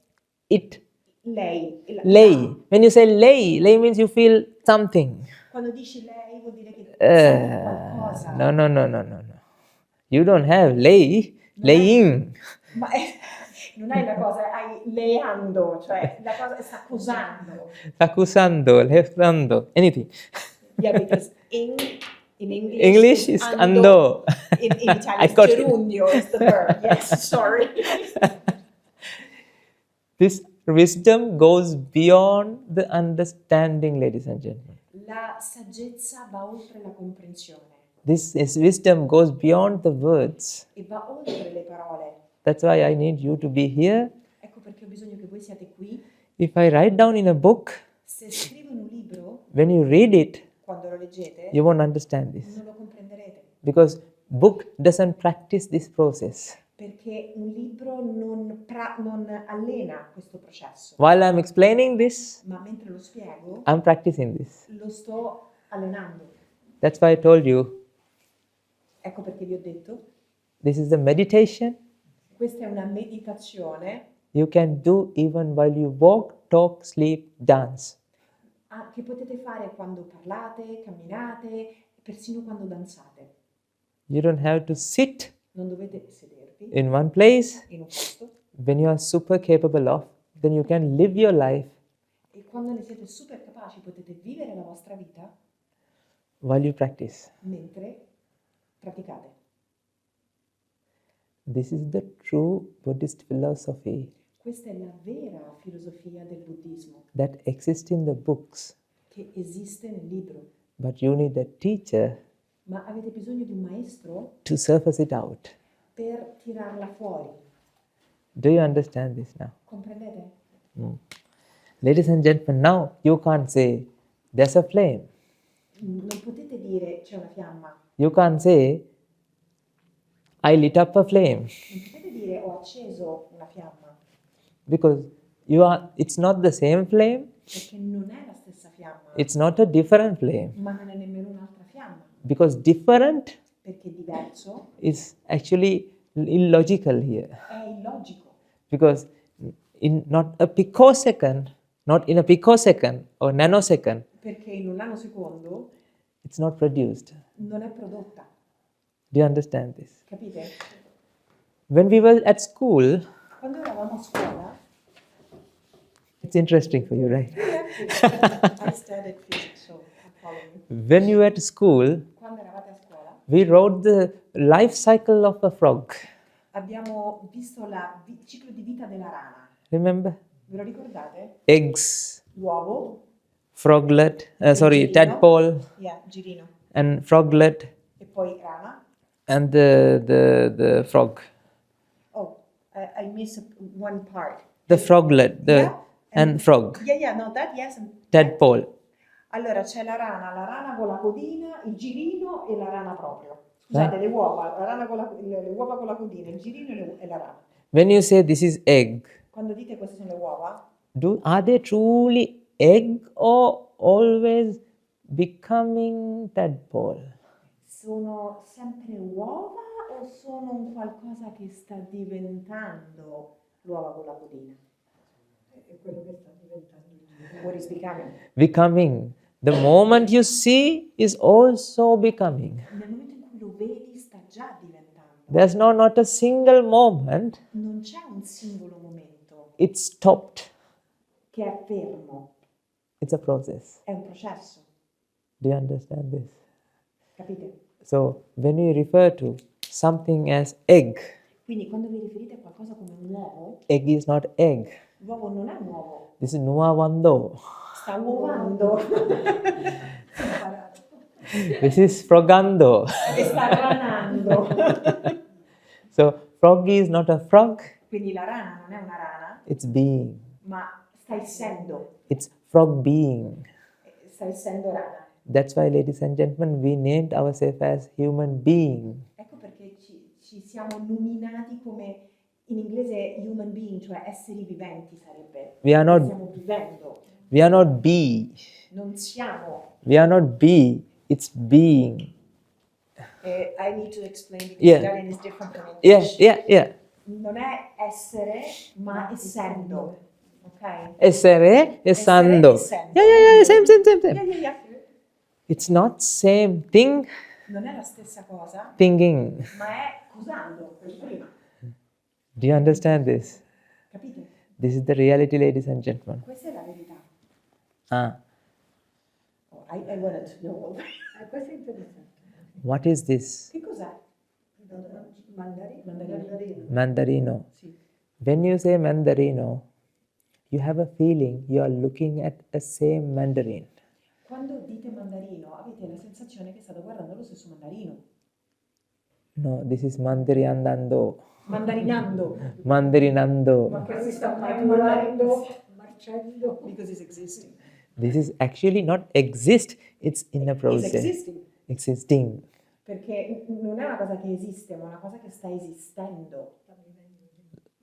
It. lei. Lei. When you say lei means you feel something. Quando dici lei vuol dire che senti qualcosa. No. You don't have laying. Ma non hai la cosa, hai leando, cioè la cosa sta accusando. Accusando, levando, anything. Yeah, because in English, English is ando. In I Italian, got it. gerundio is the verb. Yes, sorry. This wisdom goes beyond the understanding, ladies and gentlemen. La saggezza va oltre la comprensione This wisdom goes beyond the words. e va oltre le parole. That's why I need you to be here. Ecco perché ho bisogno che voi siate qui. If I write down in a book, Se scrivo in un libro, when you read it, quando lo leggete, you won't understand this. non lo comprenderete. Because book doesn't practice this process. Perché un libro non allena questo processo. While I'm explaining this, Ma mentre lo spiego, I'm practicing this. lo sto allenando. That's why I told you, Ecco perché vi ho detto, this is a meditation questa è una meditazione you can do even while you walk, talk, sleep, dance. che potete fare quando parlate, camminate, persino quando danzate. You don't have to sit Non dovete sedervi in one place. in un posto When you are super capable of, then you can live your life e quando ne siete super capaci potete vivere la vostra vita while you practice. mentre praticate. This is the true Buddhist philosophy Questa è la vera filosofia del buddismo that exists in the books. che esiste nel libro, But you need a teacher ma avete bisogno di un maestro to surface it out. per tirarla fuori. Do you understand this now? Comprendete? Ladies and gentlemen, now you can't say, there's a flame. Non potete dire c'è una fiamma, You can't say, I lit up a flame. non potete dire ho acceso una fiamma, Because it's not the same flame, perché non è la stessa fiamma, it's not a different flame. ma non è nemmeno un'altra fiamma, Because different perché diverso is actually illogical here. è illogico, Because not in a picosecond or nanosecond, perché in un nanosecondo it's not produced. non è prodotta, Do you understand this? capite? When we were at school, Quando eravamo a scuola, it's interesting for you, right? I studied physics, so I'm following. When you were at school, Quando eravate a scuola, we wrote the life cycle of a frog. abbiamo visto il ciclo di vita della rana. Remember? Ve lo ricordate? Eggs, L'uovo, tadpole, girino, and froglet, e poi rana. and the frog. Oh, I missed one part. The froglet, Yeah, and frog, Yeah, no, that yes. tadpole. Allora c'è la rana con la codina, il girino e la rana proprio. Scusate, le uova, la rana con le uova con la codina, il girino e la rana. When you say this is egg, Quando dite queste sono le uova, are they truly egg or always becoming tadpole? sono sempre uova o sono un qualcosa che sta diventando l'uova con la codina? È quello che sta diventando il giro. What is becoming? Becoming. The moment you see is also becoming. Nel momento in cui lo vedi sta già diventando. There's not a single moment Non c'è un singolo momento it stopped. che è fermo, It's a process. è un processo, Do you understand this? capite? So when we refer to something as egg, Quindi quando vi riferite a qualcosa come un uovo, egg is not egg. l'uovo non è un uovo, This is nuavando. sta uovando This is frogando. e sta ranando. So frog is not a frog, Quindi la rana non è una rana, it's being. ma sta essendo It's frog being. rana. That's why, ladies and gentlemen, we named ourselves as human being. Ecco perché ci siamo nominati come, in inglese, human being, cioè esseri viventi sarebbe. We are not- Stiamo vivendo, We are not be. non siamo. We are not be. It's being. I need to explain because Yeah. Italian is different from Yeah, English. yeah. Non è essere, ma essendo. Ok? Essere, essendo. essendo. Yeah. Same. Yeah. It's not same thing, Non è la stessa cosa, thinking. ma è usando. Do you understand this? Capite? This is the reality, ladies and gentlemen. Questa è la verità. Oh, I wanted to know. Questo è interessante. What is this? Che cos'è? Mandarino. Mandarino. Sì. When you say Mandarino, you have a feeling you are looking at the same Mandarin. Quando dite mandarino, avete la sensazione che state guardando lo stesso mandarino. No, this is Mandariandando. Mandarinando. Mandarinando. Ma che si sta Maturando, marcendo. Because it's existing. This is actually not exist, it's in a It's process. existing. Existing. Perché non è una cosa che esiste, ma una cosa che sta esistendo.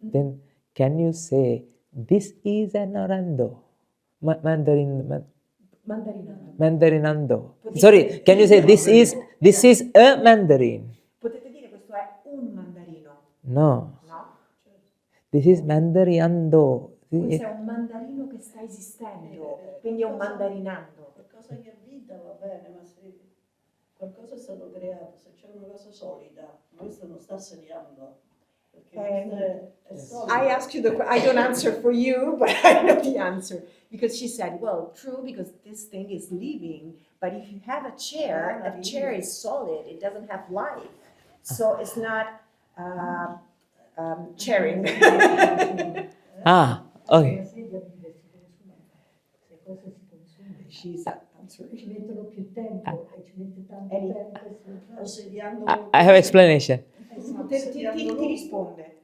Then can you say, this is an Arando? Mandarinando. Mandarinando. Sorry, can you say this is a Mandarin? Potete dire questo è un mandarino, No. no? This is Mandariando. Questo è un mandarino che sta esistendo, quindi è un mandarinando. Qualcosa che è vita va bene, ma se qualcosa è stato creato, se c'è una cosa solida, questo non sta segnando. Perché questo è solido. I asked you I don't answer for you, but I know the answer. Because she said, well, true, because this thing is living, but if you have a chair is solid, it doesn't have life. So it's not chairing. Okay. La sedia vive, si consuma. Se cose si consumano. She's answering. Ci mettono più tempo e ci mette tanto tempo. Sto sediando. I have explanation. Ti risponde.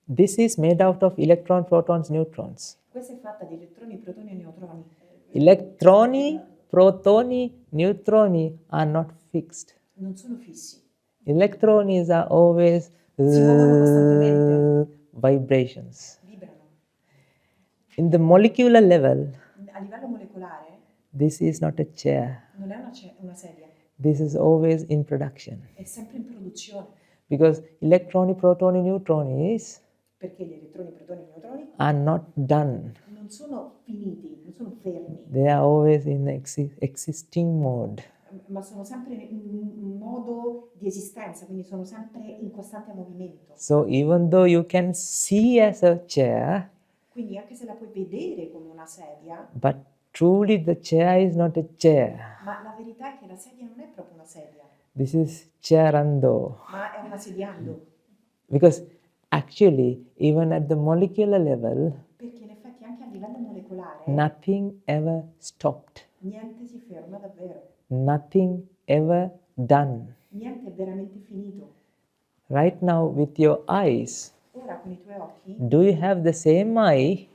This is made out of electron, protons, neutrons. Questa è fatta di elettroni, protoni e neutroni. Electroni, protoni, neutroni are not fixed. Non sono fissi. Electrons are always muovono costantemente. vibrations. Vibrano. In the molecular level, A livello molecolare this is not a chair. non è una sedia, This is always in production. è sempre in produzione. Because electroni, protoni, neutroni Perché gli elettroni, protoni e neutroni are not done. non sono finiti, non sono fermi, They are always in existing mode. ma sono sempre in un modo di esistenza, quindi sono sempre in costante movimento. So even though you can see as a chair, Quindi anche se la puoi vedere come una sedia, but truly the chair is not a chair. ma la verità è che la sedia non è proprio una sedia, This is chairando. ma è una sediando. Because actually, even at the molecular level, Perché in effetti anche a livello molecolare nothing ever stopped. niente si ferma davvero, Nothing ever done. niente è veramente finito. Right now, with your eyes, Ora con i tuoi occhi, do you have the same eye?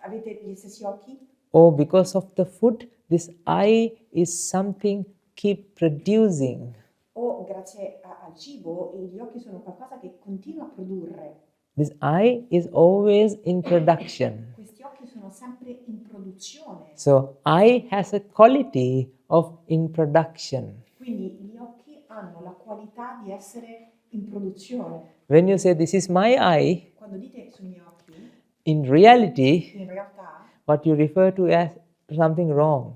avete gli stessi occhi? Or because of the food, this eye is something keep producing? O grazie al cibo gli occhi sono qualcosa che continua a produrre. This eye is always in production. Questi occhi sono sempre in produzione. So, eye has a quality of in production. Quindi gli occhi hanno la qualità di essere in produzione. When you say, this is my eye, Quando dite sui miei occhi, in reality, in realtà what you refer to as something wrong.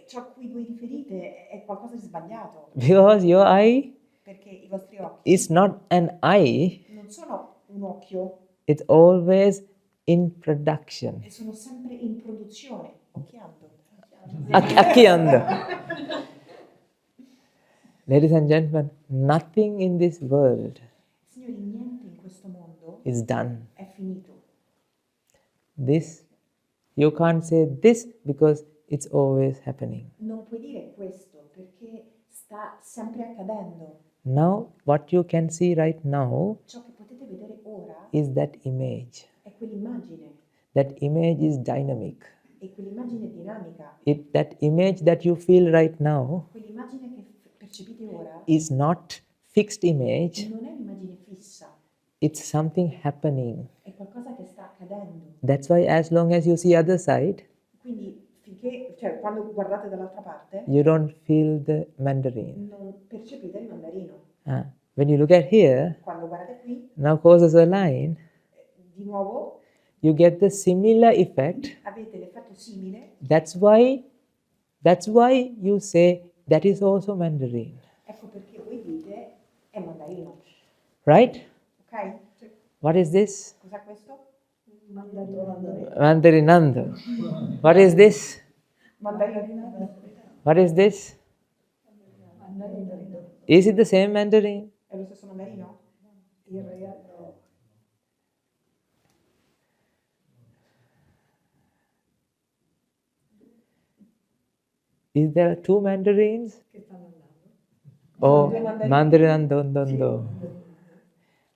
ciò a cui voi riferite è qualcosa di sbagliato. Because your eye Perché i vostri occhi is not an eye, non sono un occhio it's always in production. e sono sempre in produzione, occhiando. Acchiando. Ladies and gentlemen, nothing in this world Signori, niente in questo mondo is done. è finito. This, you can't say this because it's always happening. Non puoi dire questo perché sta sempre accadendo. Now, what you can see right now Ciò che potete vedere ora is that image. è quell'immagine, That image is dynamic. e quell'immagine è dinamica. That image that you feel right now Quell'immagine che percepite ora is not fixed image. non è un'immagine fissa, It's something happening. è qualcosa che sta accadendo. That's why as long as you see other side, Quindi finché, cioè, quando guardate dall'altra parte, you don't feel the mandarin. non percepite il mandarino. When you look at here, Quando guardate qui, now causes a line, di nuovo you get the similar effect. avete l'effetto simile. That's why you say that is also mandarin. Ecco perché voi dite è mandarino, Right? ok? What is this? Cos'è questo? Mandarinando. What is this? Mandarino. What is this? Is it the same mandarin? È lo stesso mandarino? In realtà no. Is there two mandarins? Che stanno andando. Oh, Due mandarini. mandarinando.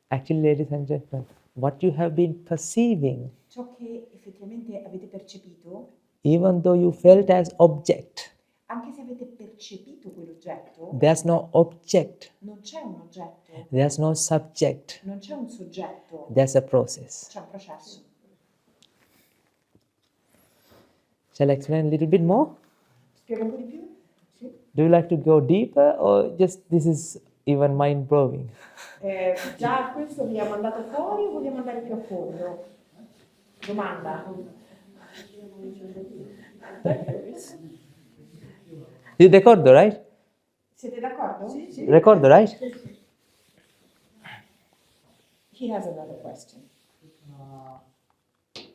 Actually, ladies and gentlemen, what you have been perceiving, Ciò che effettivamente avete percepito, even though you felt as object, anche se avete percepito quell'oggetto, there's no object, non c'è un oggetto, there's no subject, non c'è un soggetto, there's a process. c'è un processo. Shall I explain a little bit more? Spiego un po' di più? Do you like to go deeper or just this is even mind blowing? Già questo vi ha mandato fuori o vogliamo andare più a fondo? Domanda. You d'accordo, right? Siete d'accordo? Sì. D'accordo, right? He has another question.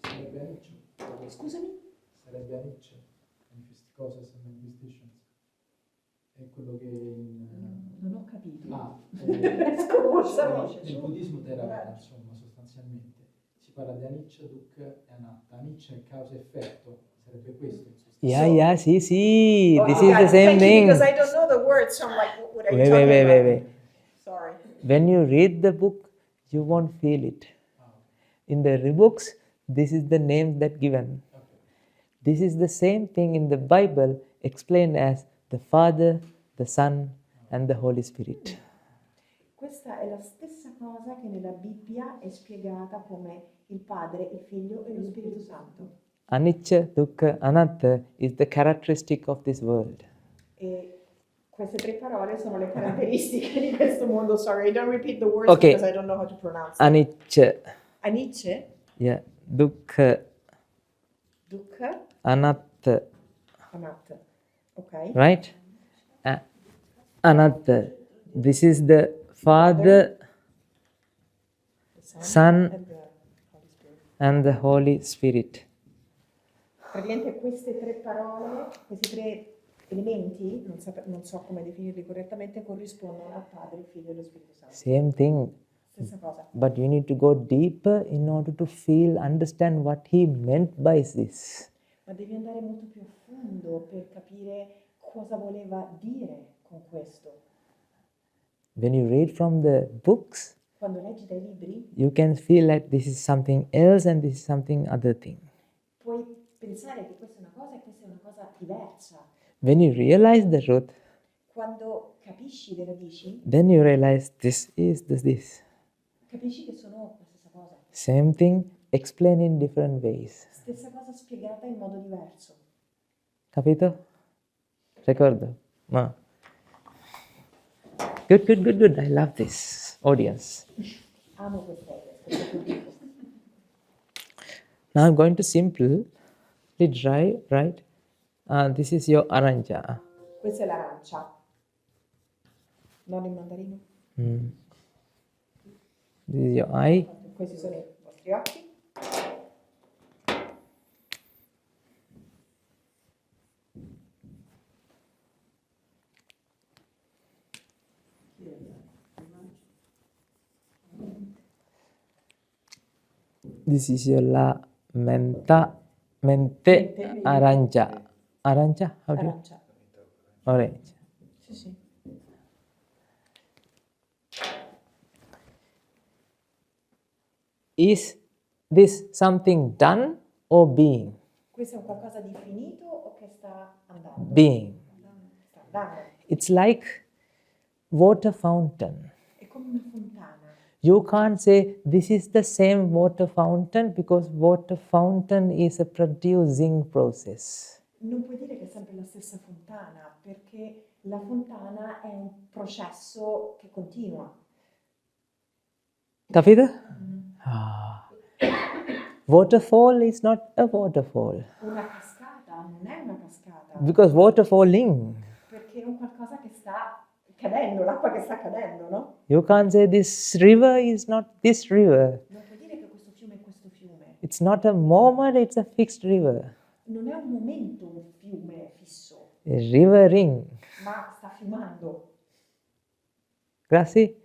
Sarebbe a Nietzsche. Scusami? Sarebbe a Nietzsche. 𝗘𝗃𝗲𝗁 manifestations. È quello che Non ho capito. Nel buddismo Theravada, insomma, sostanzialmente, si parla di anicca, dukkha e anatta. Anicca è causa e effetto, sarebbe questo in sostanza. Yeah, see. This is God, the same thank you, thing. because I don't know the words, so I'm like, what are you Wait, talking wait, about? wait. Sorry. When you read the book, you won't feel it. In the books, this is the name that given. This is the same thing in the Bible explained as the Father, the Son, and the Holy Spirit. Questa è la stessa cosa che nella Bibbia è spiegata come il Padre, il Figlio e lo Spirito Santo. Anicca, dukkha, anatta is the characteristic of this world. E queste tre parole sono le caratteristiche di questo mondo. Sorry, I don't repeat the words Okay. because I don't know how to pronounce them. Anicca, Anicce, yeah, dukkha, dukkha, anatta, anatta. Ok? right? Anatta, this is the Father, The Son, and the Holy Spirit. and the Holy Spirit. Praticamente queste tre parole, questi tre elementi, non so come definirli correttamente, corrispondono al Padre, il Figlio e lo Spirito Santo. Same thing, Stessa cosa. but you need to go deeper in order to understand what he meant by this. Ma devi andare molto più a fondo per capire cosa voleva dire con questo. When you read from the books, Quando leggi dai libri, you can feel like this is something else and this is something other thing. puoi pensare che questa è una cosa e questa è una cosa diversa. When you realize the truth, Quando capisci le radici, then you realize this is this. capisci che sono la stessa cosa. Same thing explained in different ways. Stessa cosa spiegata in modo diverso. Capito? Ricordo? Ma. Good. I love this audience. Amo questo pubblico. Now I'm going to simply dry, right? This is your aranja. Questa è l'arancia. Non il mandarino. This is your eye. Questi sono i vostri occhi. This is your mente, aranja. Aranja? How do you? Arancia. Orange. Sì. is this something done or being? Questo è un qualcosa di finito o che sta andando? Being. Sta andando. It's like water fountain. È come una fontana. You can't say this is the same water fountain because water fountain is a producing process. Non puoi dire che è sempre la stessa fontana, perché la fontana è un processo che continua. Capito? Waterfall is not a waterfall Una cascata non è una cascata, because waterfalling. perché è un qualcosa che sta cadendo, l'acqua che sta cadendo, no? You can't say this river is not this river. Non puoi dire che questo fiume è questo fiume. It's not a moment, it's a fixed river. Non è un momento un fiume fisso, A rivering. ma sta fiumando. Grazie?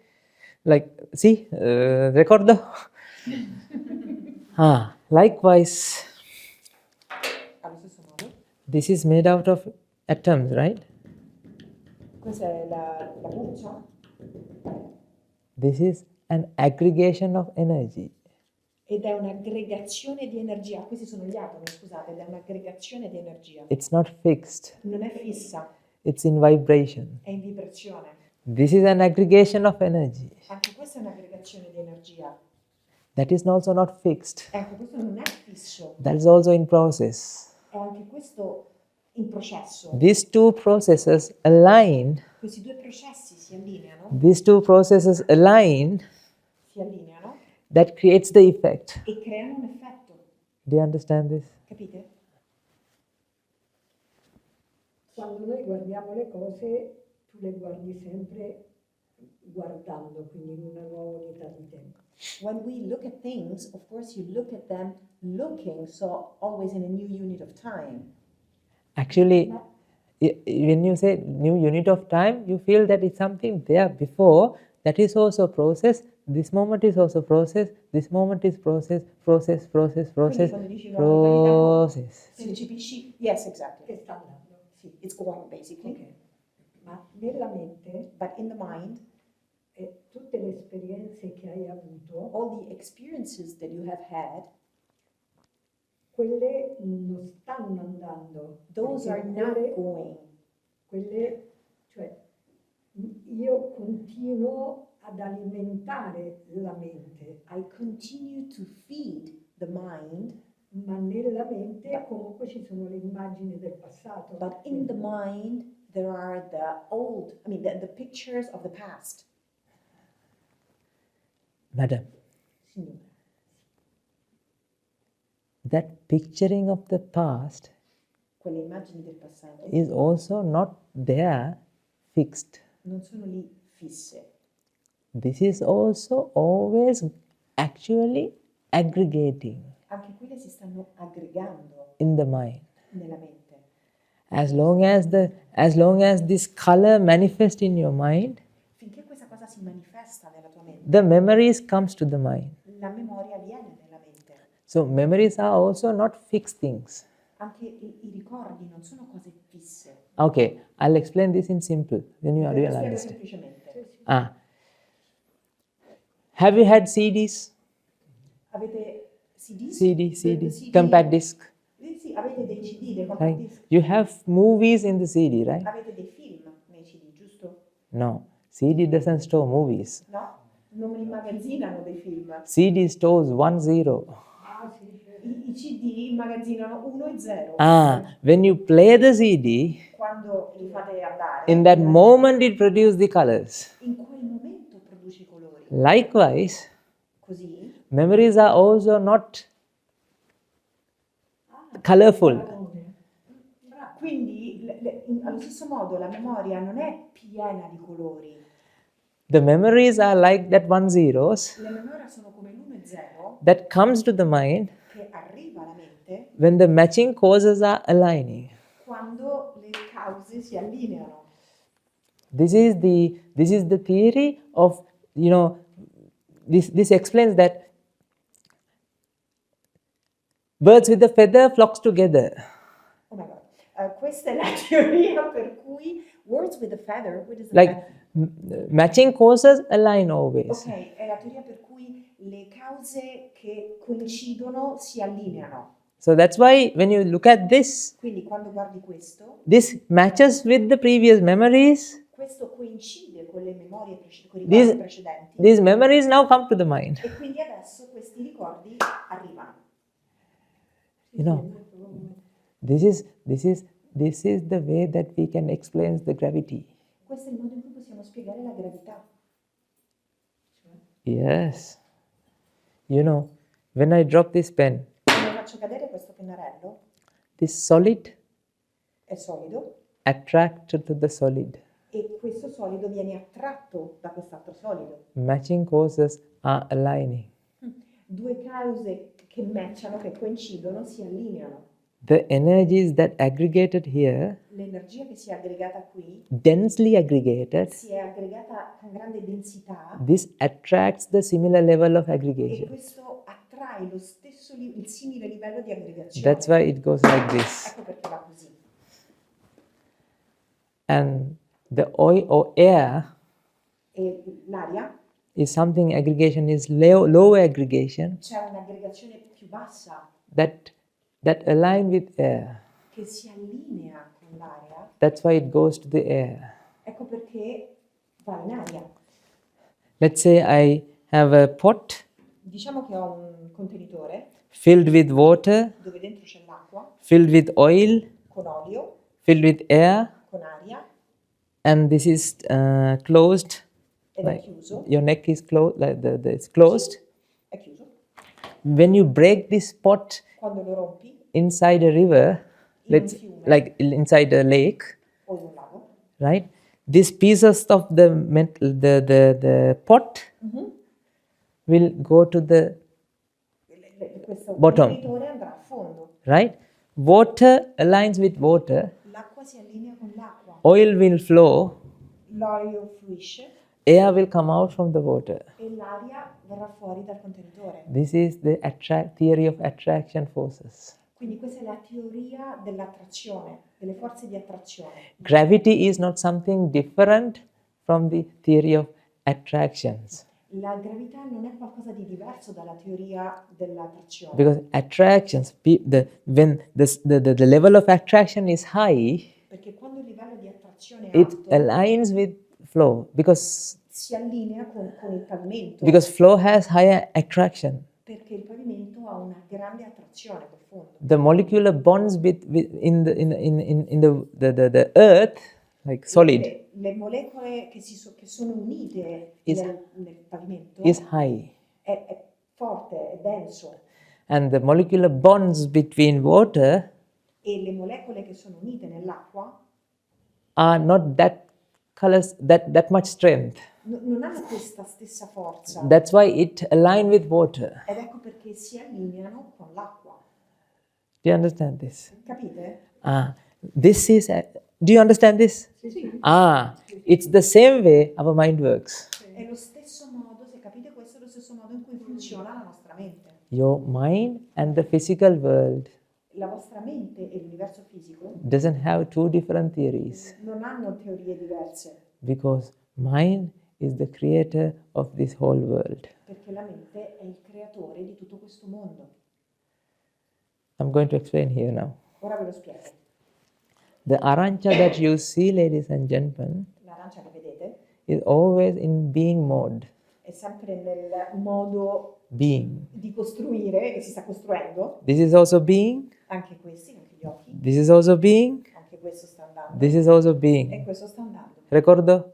Like, see, ricordo? Likewise, Allo stesso modo, this is made out of atoms, right? questa è la buccia This is an aggregation of energy. ed è un'aggregazione di energia. Questi sono gli atomi, scusate, ed è un'aggregazione di energia. It's not fixed, Non è fissa, it's in vibration. è in vibrazione. This is an aggregation of energy. Anche questa è un'aggregazione di energia. That is also not fixed. E anche questo non è fisso, That is also in process. è anche questo in processo. These two processes align. Questi due processi si allineano, that creates the effect. e creano un effetto. Do you understand this? Capite? Quando noi guardiamo le cose, tu le guardi sempre guardando, quindi in una nuova unità di tempo. When we look at things, of course you look at them looking, so always in a new unit of time. Actually, when you say new unit of time, you feel that it's something there before. That is also process. This moment is also process. This moment is process. Quindi quando dici Process. percepisci, yes, exactly. Che sta andando. Sì, it's going basically. Ok. Ma nella mente, But in the mind, tutte le esperienze che hai avuto, all the experiences that you have had, quelle non stanno andando. those are Perché not going. quelle, cioè, io continuo ad alimentare la mente, I continue to feed the mind, ma nella mente comunque ci sono le immagini del passato. but in the mind there are the pictures of the past. Madam, Signora, that picturing of the past quelle immagini del passato is also not there fixed. non sono lì fisse. This is also always actually aggregating Anche quelle si stanno aggregando in the mind. nella mente. As long as this color manifests in your mind, Finché questa cosa si manifesta nella tua mente, the memories comes to the mind. la memoria viene nella mente. So memories are also not fixed things. Anche i ricordi non sono cose fisse. Okay, I'll explain this in simple, then you Lo will spiego understand. semplicemente. Have you had CDs? Avete CD? CD, compact disc. Sì, avete dei CD, dei compact Right? disc. You have movies in the CD, right? Avete dei film nei CD, giusto? No, CD doesn't store movies. No? Non immagazzinano dei film. CD stores 1 0. I CD immagazzinano 1 e 0. When you play the CD, Quando li fate andare, in that moment it produces the colors. in quel momento produce i colori. Likewise, Così, memories are also not colorful. quindi allo stesso modo la memoria non è piena di colori. The memories are like that 1 zeros Le memorie sono come l'1 e 0 that comes to the mind che arriva alla mente when the matching causes are aligning. quando le cause si allineano. This is the theory of, this explains that birds with a feather flocks together. Oh my God. Questa è la teoria per cui words with a feather, what is a Like feather? matching causes align always. Ok, è la teoria per cui le cause che coincidono si allineano. So that's why when you look at this, Quindi quando guardi questo, this matches with the previous memories. questo coincide con le memorie con i These, ricordi precedenti these memories now come to the mind. e quindi adesso questi ricordi arrivano. You know, this is the way that we can explain the gravity. Questo è il modo in cui possiamo spiegare la gravità. Yes. You know, when I drop this pen, Quando faccio cadere questo pennarello, this solid è solido attracted to the solid. e questo solido viene attratto da quest'altro solido. Matching causes are aligning. Due cause che matchano, che coincidono, si allineano. The energies that aggregated here, L'energia che si è aggregata qui densely aggregated, si è aggregata con grande densità this attracts the similar level of e aggregation. questo attrae lo stesso il simile livello di aggregazione. That's why it goes like this. Ecco perché va così. And the oil or air E l'aria, is something aggregation is low aggregation c'è un'aggregazione più bassa that align with air. che si allinea con l'aria. That's why it goes to the air. Ecco perché va in aria. Let's say I have a pot Diciamo che ho un contenitore filled with water, dove dentro c'è l'acqua, filled with oil, con olio, filled with air, con aria, and this is closed. ed è Like chiuso. your neck is closed, like it's closed. È chiuso. When you break this pot Quando lo rompi inside a river, in un let's fiume like inside a lake, o in un lago, right? These pieces of the pot will go to the questo Bottom. contenitore andrà a fondo. right. Water aligns with water. L'acqua si allinea con l'acqua, Oil will flow. l'olio fluisce Air will come out from the water. e l'aria verrà fuori dal contenitore. This is the theory of attraction forces. Quindi questa è la teoria dell'attrazione, delle forze di attrazione. Gravity is not something different from the theory of attractions, La gravità non è qualcosa di diverso dalla teoria dell'attrazione. because attractions, when the level of attraction is high, Perché quando il livello di attrazione è it alto, aligns with flow, because si allinea con il pavimento. flow has higher attraction. Perché il pavimento ha una grande attrazione profonda. The molecular bonds in the earth, like solid, Le molecole che sono unite Is- nel pavimento is high. è forte, è denso. And the molecular bonds between water E le molecole che sono unite nell'acqua are not that colors, that much strength. non hanno questa stessa forza. That's why it align with water. Ed ecco perché si allineano con l'acqua. Do you understand this? Capite? This is. Do you understand this? Sì. It's the same way our mind works. È lo stesso modo, se capite questo, è lo stesso modo in cui funziona la nostra mente. Your mind and the physical world La vostra mente e l'universo fisico doesn't have two different theories, non hanno teorie diverse, because mind is the creator of this whole world. perché la mente è il creatore di tutto questo mondo. I'm going to explain here now. Ora ve lo spiego. The arancha that you see, ladies and gentlemen, L'arancia che vedete is always in being mode. è sempre nel modo Being. di costruire, che si sta costruendo. This is also being. Anche questi, anche gli occhi, This is also being. anche questo sta andando. This is also E being. questo sta andando. D'accordo?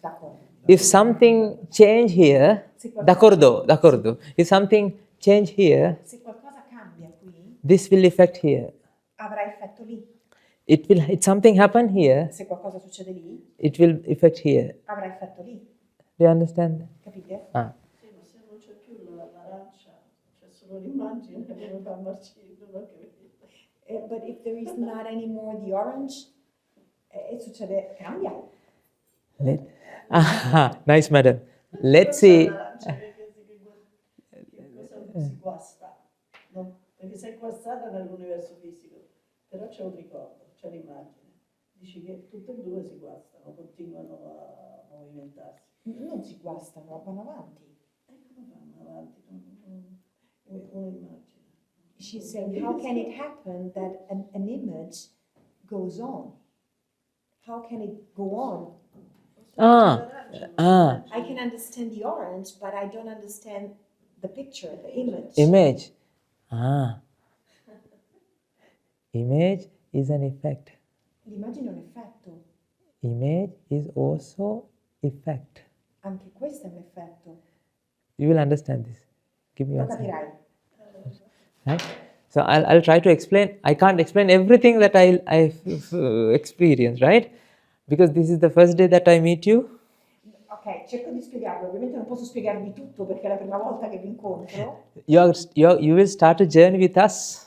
D'accordo. If something change here, d'accordo. If something change here, Se qualcosa cambia qui, this will affect here. avrà effetto lì. If something happen here, Se qualcosa succede lì, it will affect here. avrà effetto lì. Do you understand? Capite? Sì, ma se non c'è più l'arancia, c'è solo l'immagine che mi fa marcire, non ho capito. But if there is not anymore the orange, succede, cambia. Nice, madam. Let's see. L'arancia che cosa si guasta, no? Perché sei guastata nell'universo fisico. Però c'è un ricordo, c'è l'immagine. Dici che tutte e due si guastano, continuano a movimentarsi. Non si guastano, vanno avanti. E come fanno avanti? Un'immagine. She's saying, how can it happen that an image goes on? How can it go on? I can understand the orange, but I don't understand the picture, the image. Image. Image is an effect. L'immagine è un effetto, Image is also effect. anche questo è un effetto. You will understand this. Give me Lo one second. capirai. Right? So I'll try to explain. I can't explain everything that I've experienced, right? Because this is the first day that I meet you. Ok, cerco di spiegarlo. Ovviamente non posso spiegarvi tutto perché è la prima volta che vi incontro. You will start a journey with us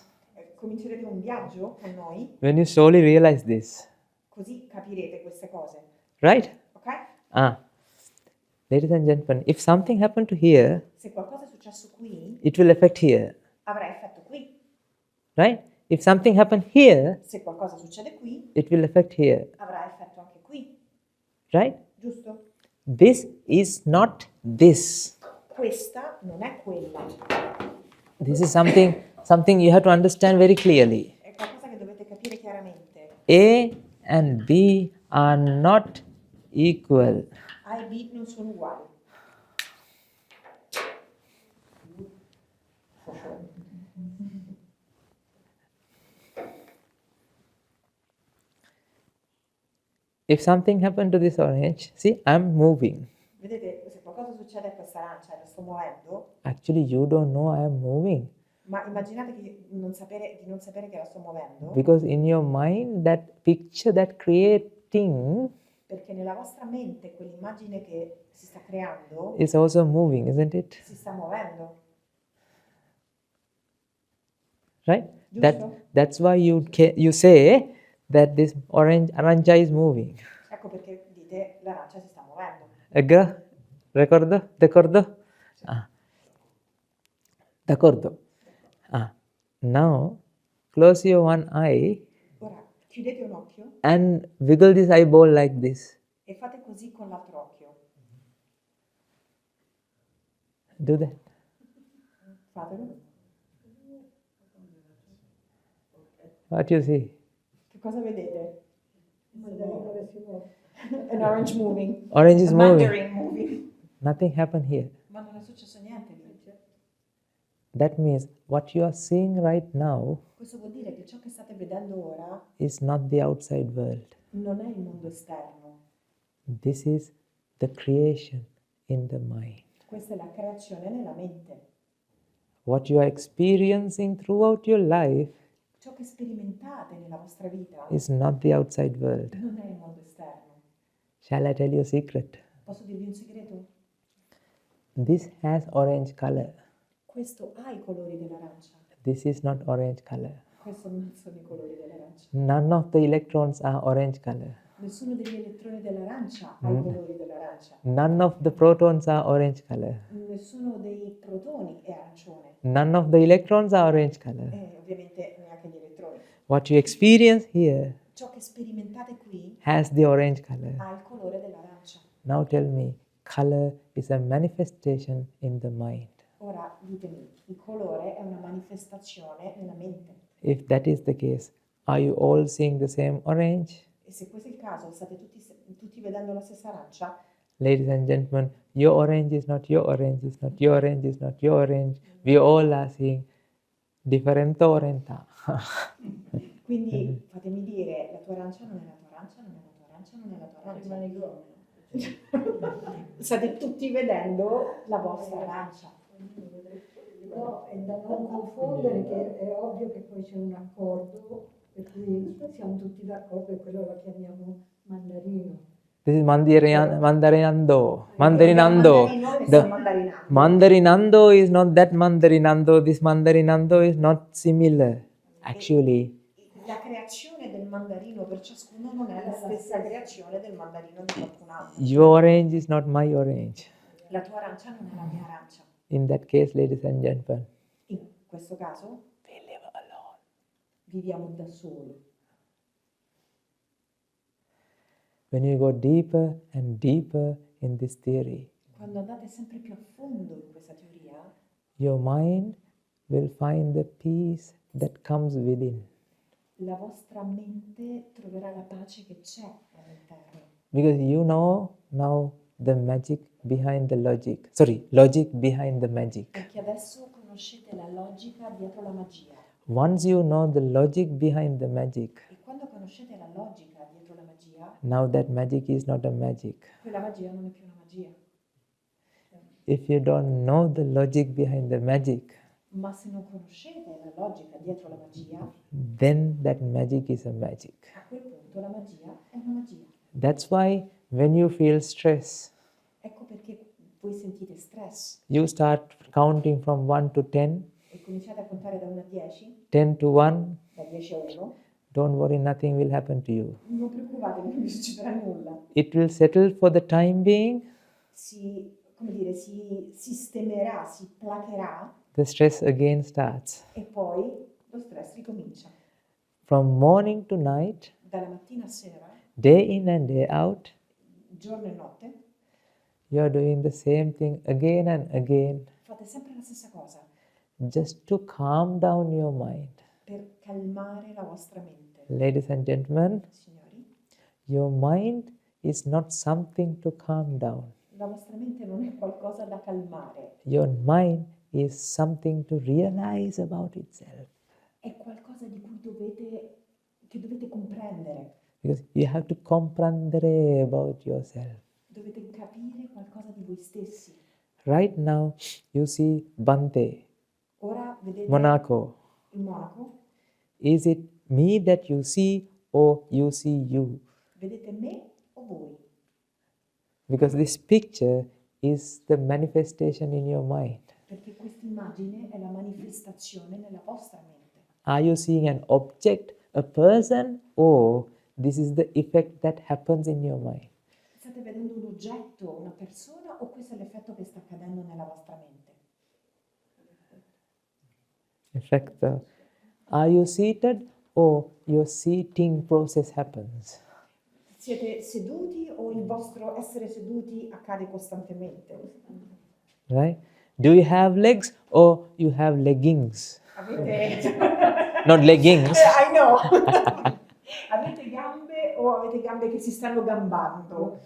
Comincerete un viaggio con noi, when you slowly realize this. così capirete queste cose. Right? Ok? Ladies and gentlemen, if something happened to here, Se qualcosa è successo qui, it will affect here. avrà effetto qui. Right? If something happened here, Se qualcosa succede qui, it will affect here. avrà effetto anche qui. Right? Giusto? This is not this. Questa non è quella. This is something you have to understand very clearly. È qualcosa che dovete capire chiaramente. A and B are not equal. A e B non sono uguali. If something happened to this orange, see, I'm moving. Vedete, se qualcosa succede a questa arancia e la sto muovendo, Actually, you don't know I am moving. ma immaginate di non sapere che la sto muovendo, Because in your mind, that picture, that creating perché nella vostra mente quell'immagine che si sta creando is also moving, isn't it? si sta muovendo. Right? Giusto? That's why you say that this aranja is moving. Ecco perché dite l'arancia si sta muovendo. Aggra? D'accordo? D'accordo. Now, close your one eye Ora chiudete un occhio and wiggle this eyeball like this. e fate così con l'altro occhio. Do that. Fatelo. What you see? Che cosa vedete? Mandarino che si muove. An orange moving. Orange is A moving. mandarin moving. Nothing happened here. Ma non è successo niente lì. That means what you are seeing right now Questo vuol dire che ciò che state vedendo ora is not the outside world. non è il mondo esterno. This is the creation in the mind. Questa è la creazione nella mente. What you are experiencing throughout your life Ciò che sperimentate nella vostra vita is not the outside world. non è il mondo esterno. Shall I tell you a secret? Posso dirvi un segreto? This has orange color. Questo ha i colori dell'arancia. This is not orange color. Questi non sono i colori dell'arancia. None of the electrons are orange color. Nessuno degli elettroni dell'arancia ha i colori dell'arancia. None of the protons are orange color. Nessuno dei protoni è arancione. None of the electrons are orange color. E ovviamente neanche gli elettroni. What you experience here Ciò che sperimentate qui has the orange color. ha il colore dell'arancia. Now tell me, color is a manifestation in the mind. Ora ditemi, il colore è una manifestazione nella mente. If that is the case, are you all seeing the same orange? E se questo è il caso, state tutti vedendo la stessa arancia? Ladies and gentlemen, your orange is not your orange, is not your orange, is not your orange. We all are seeing different orange. Quindi fatemi dire, la tua arancia non è la tua arancia, non è la tua arancia, non è la tua Il arancia. manicomio. State tutti vedendo la vostra arancia. No, è da non confondere che è ovvio che poi c'è un accordo, per cui siamo tutti d'accordo e quello lo chiamiamo mandarino. This is mandarinando. Mandarinando e The sto mandarinando. mandarinando is not that mandarinando. This mandarinando is not similar. Actually, La creazione del mandarino per ciascuno non è la stessa creazione del mandarino di qualcun altro. your orange is not my orange. La tua arancia non è la mia arancia. In that case, ladies and gentlemen, In questo caso we live alone. viviamo da soli. When you go deeper and deeper in this theory, Quando andate sempre più a fondo in questa teoria, your mind will find the peace that comes within. la vostra mente troverà la pace che c'è all'interno. Because you know now the magic behind the logic. Sorry, logic behind the magic. Perché adesso conoscete la logica dietro la magia. Once you know the logic behind the magic, E quando conoscete la logica dietro la magia, now that magic is not a magic. quella magia non è più una magia. If you don't know the logic behind the magic, Ma se non conoscete la logica dietro la magia, then that magic is a magic. a quel punto la magia è una magia. That's why when you feel stress, Ecco perché voi sentite stress you start counting from 1 to 10, e cominciate a contare da 1 a 10, 10 to 1. da 10 a 1. Don't worry, nothing will happen to you. Non preoccupatevi, non vi succederà nulla. It will settle for the time being. Si sistemerà, si placherà The stress again starts. e poi lo stress ricomincia. From morning to night, Dalla mattina a sera, day in and day out, giorno e notte, you are doing the same thing again and again, fate sempre la stessa cosa just to calm down your mind. per calmare la vostra mente. Ladies and gentlemen, Signori, your mind is not something to calm down. la vostra mente non è qualcosa da calmare, Your mind is something to realize about itself. è qualcosa di cui dovete comprendere. Because you have to comprendere about yourself. Dovete capire qualcosa di voi stessi. Right now, you see Bante, Ora vedete Monaco. il monaco, Is it me that you see or you see you? vedete me o voi? Because this picture is the manifestation in your mind. Perché questa immagine è la manifestazione nella vostra mente. Are you seeing an object, a person, or this is the effect that happens in your mind? State vedendo un oggetto, una persona o questo è l'effetto che sta accadendo nella vostra mente? Effect. Are you seated or your seating process happens? Siete seduti o il vostro essere seduti accade costantemente? Right? Do you have legs or you have leggings? Avete... Not leggings. I know! Avete gambe o avete gambe che si stanno gambando?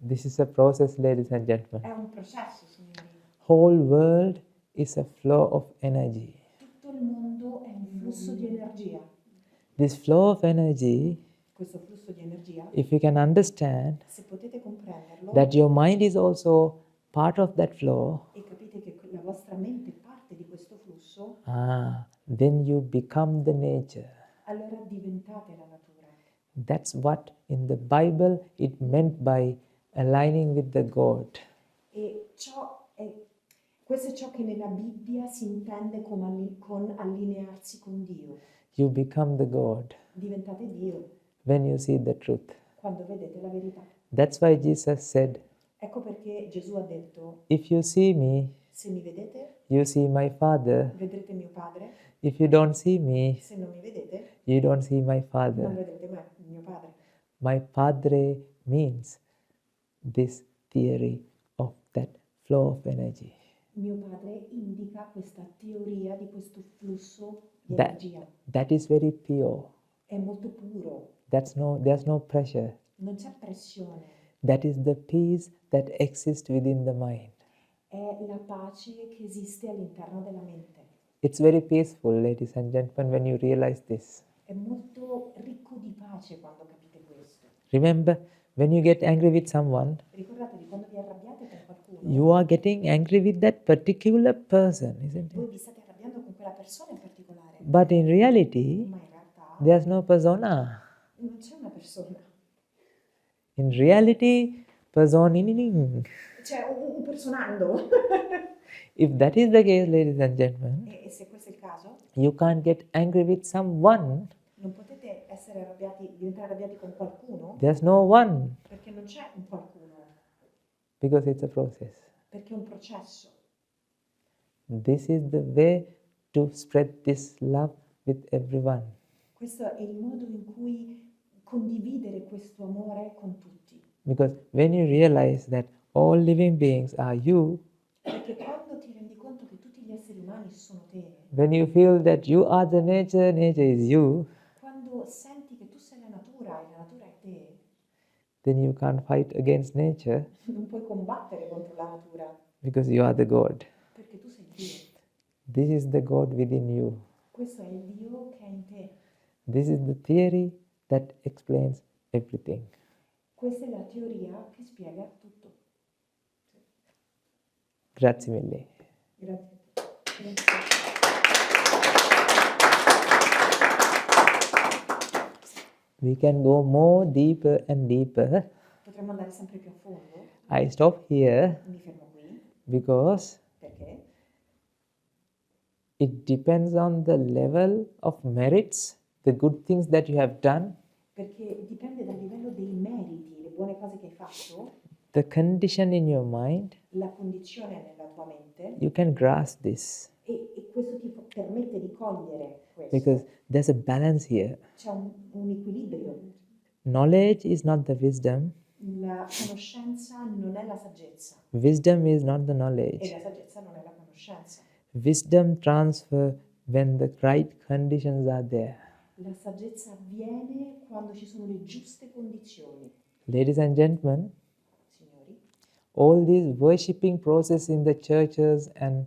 This is a process, ladies and gentlemen. È un processo, signori. Whole world is a flow of energy. Tutto il mondo è un flusso di energia. This flow of energy, Questo flusso di energia, if you can understand se potete comprenderlo that your mind is also part of that flow, e capite che la vostra mente è parte di questo flusso, then you become the nature. allora diventate la natura. That's what in the Bible it meant by aligning with the God. E questo è ciò che nella Bibbia si intende con allinearsi con Dio. You become the God Diventate Dio when you see the truth. quando vedete la verità. That's why Jesus said, Ecco perché Gesù ha detto, if you see me, se mi vedete, you see my Father. vedrete mio Padre, If you don't see me, se non mi vedete, you don't see my non Father. vedrete mai mio Padre. My Padre means this theory of that flow of energy. Mio Padre indica questa teoria di questo flusso di That, energia. that is very pure. È molto puro, There's no pressure. non c'è pressione. That is the peace that exists within the mind. È la pace che esiste all'interno della mente. It's very peaceful, ladies and gentlemen, when you realize this. È molto ricco di pace quando capite questo. Remember, when you get angry with someone, Ricordatevi, quando vi arrabbiate con qualcuno, you are getting angry with that particular person, isn't voi it? vi state arrabbiando con quella persona in particolare. But in reality, Ma in realtà there's no persona. non c'è una persona. In reality, personing. C'è un personaggio. If that is the case, ladies and gentlemen, E se questo è il caso, you can't get angry with someone. non potete diventare arrabbiati con qualcuno There's no one, perché non c'è un qualcuno, because it's a process. perché è un processo. This is the way to spread this love with everyone. Questo è il modo in cui condividere questo amore con tutti. Because when you realize that all living beings are you, Perché quando ti rendi conto che tutti gli esseri umani sono te, when you feel that you are the nature, nature is you, quando senti che tu sei la natura e la natura è te, then you can't fight against nature non puoi combattere contro la natura, because you are the God. perché tu sei Dio. This is the God within you. Questo è il Dio che è in te. This is the theory that explains everything. Questa è la teoria che spiega tutto. Grazie mille. Grazie. We can go more deeper and deeper. Potremmo andare sempre più a fondo. I stop here Mi fermo qui because perché it depends on the level of merits, the good things that you have done, dipende dal livello dei meriti, le buone cose che hai fatto, the condition in your mind. la condizione nella tua mente You can grasp this e questo ti permette di cogliere questo. because there's a balance here. C'è un equilibrio. Knowledge is not the wisdom. La conoscenza non è la saggezza Wisdom is not the e knowledge. la saggezza non è la conoscenza. Wisdom transfer when the right conditions are there. La saggezza avviene quando ci sono le giuste condizioni. Ladies and gentlemen, Signori, all these worshipping process in the churches and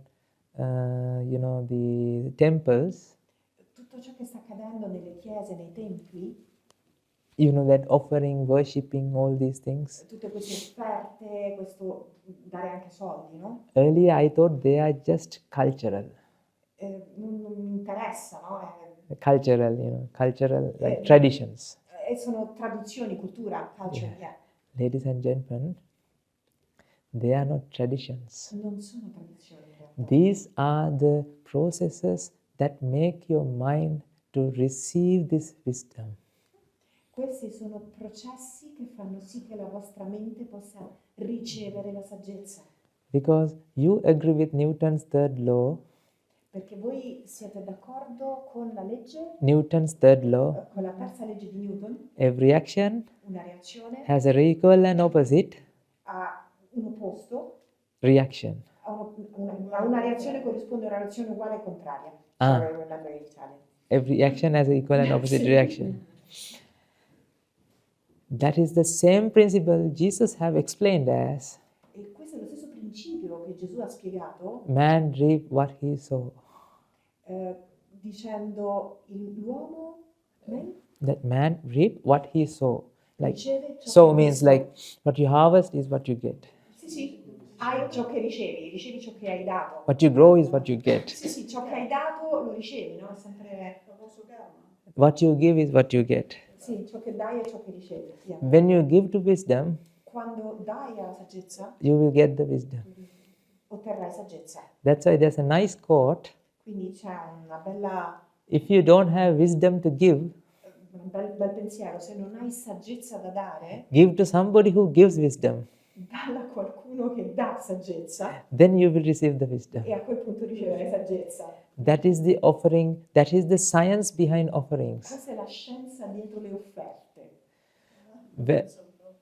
the temples, tutto ciò che sta accadendo nelle chiese, nei templi, that offering, worshipping, all these things. tutte queste offerte, questo dare anche soldi, no? Earlier I thought they are just cultural. Non mi interessa, no? Cultural like traditions. Sono tradizioni, cultura, culture, Yeah. yeah. Ladies and gentlemen, they are not traditions. Non sono tradizioni in realtà. These are the processes that make your mind to receive this wisdom. Questi sono processi che fanno sì che la vostra mente possa ricevere la saggezza. Because you agree with Newton's third law. Perché voi siete d'accordo con la legge, Newton's third law. con la terza legge di Newton, Every action una reazione has an equal and opposite ha un opposto, reaction. a una reazione corrisponde a una reazione uguale e contraria. Ah. Sorry, we're not very Italian. Every action has an equal and opposite reaction. That is the same principle Jesus have explained as E questo è lo stesso principio che Gesù ha spiegato man reap what he sow. dicendo l'uomo That man reap what he sow. Like riceve ciò sow che means hai like what you harvest is what you get. Sì, sì, hai ciò che ricevi ciò che hai dato. What you grow is what you get. Sì, sì, ciò che hai dato lo ricevi, no? È sempre Il famoso karma. What you give is what you get. sì, ciò che dai è ciò che ricevi. Yeah. When you give to wisdom, Quando dai alla saggezza, you will get the wisdom. otterrai saggezza. That's why there's a nice quote. Quindi c'è una bella If you don't have wisdom to give, un bel pensiero, se non hai saggezza da dare, give to somebody who gives wisdom. dalla a qualcuno che dà saggezza Then you will receive the wisdom. e a quel punto riceverai saggezza. That is the offering, that is the science behind offerings. Questa è la scienza dietro le offerte.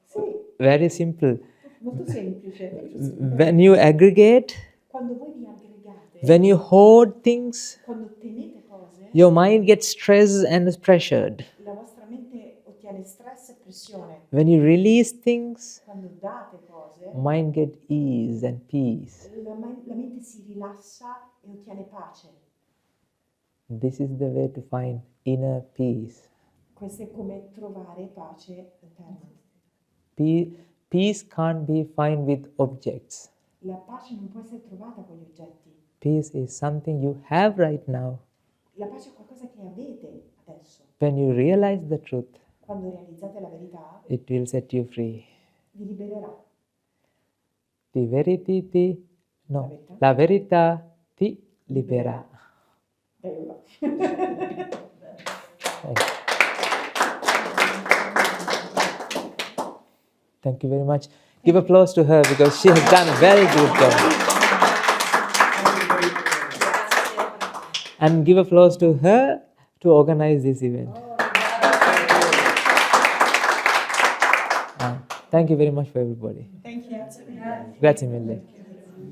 Sì, Very simple. molto semplice. When you aggregate, Quando voi vi aggregate, when you hoard things, quando ottenete cose, your mind gets stressed and is pressured. la vostra mente ottiene stress e pressione. When you release things, Quando date cose, mind get ease and peace. la mente si rilassa e ottiene pace. This is the way to find inner peace. Questo è come trovare pace interna. Peace can't be found with objects. La pace non può essere trovata con gli oggetti. Peace is something you have right now. La pace è qualcosa che avete adesso. When you realize the truth, Quando realizzate la verità, it will set you free. vi libererà. La verità ti libera. Bello. Thank you very much. Give applause to her because she has done a very good job. And give applause to her, to organize this event. Thank you very much for everybody. Thank you. Grazie mille.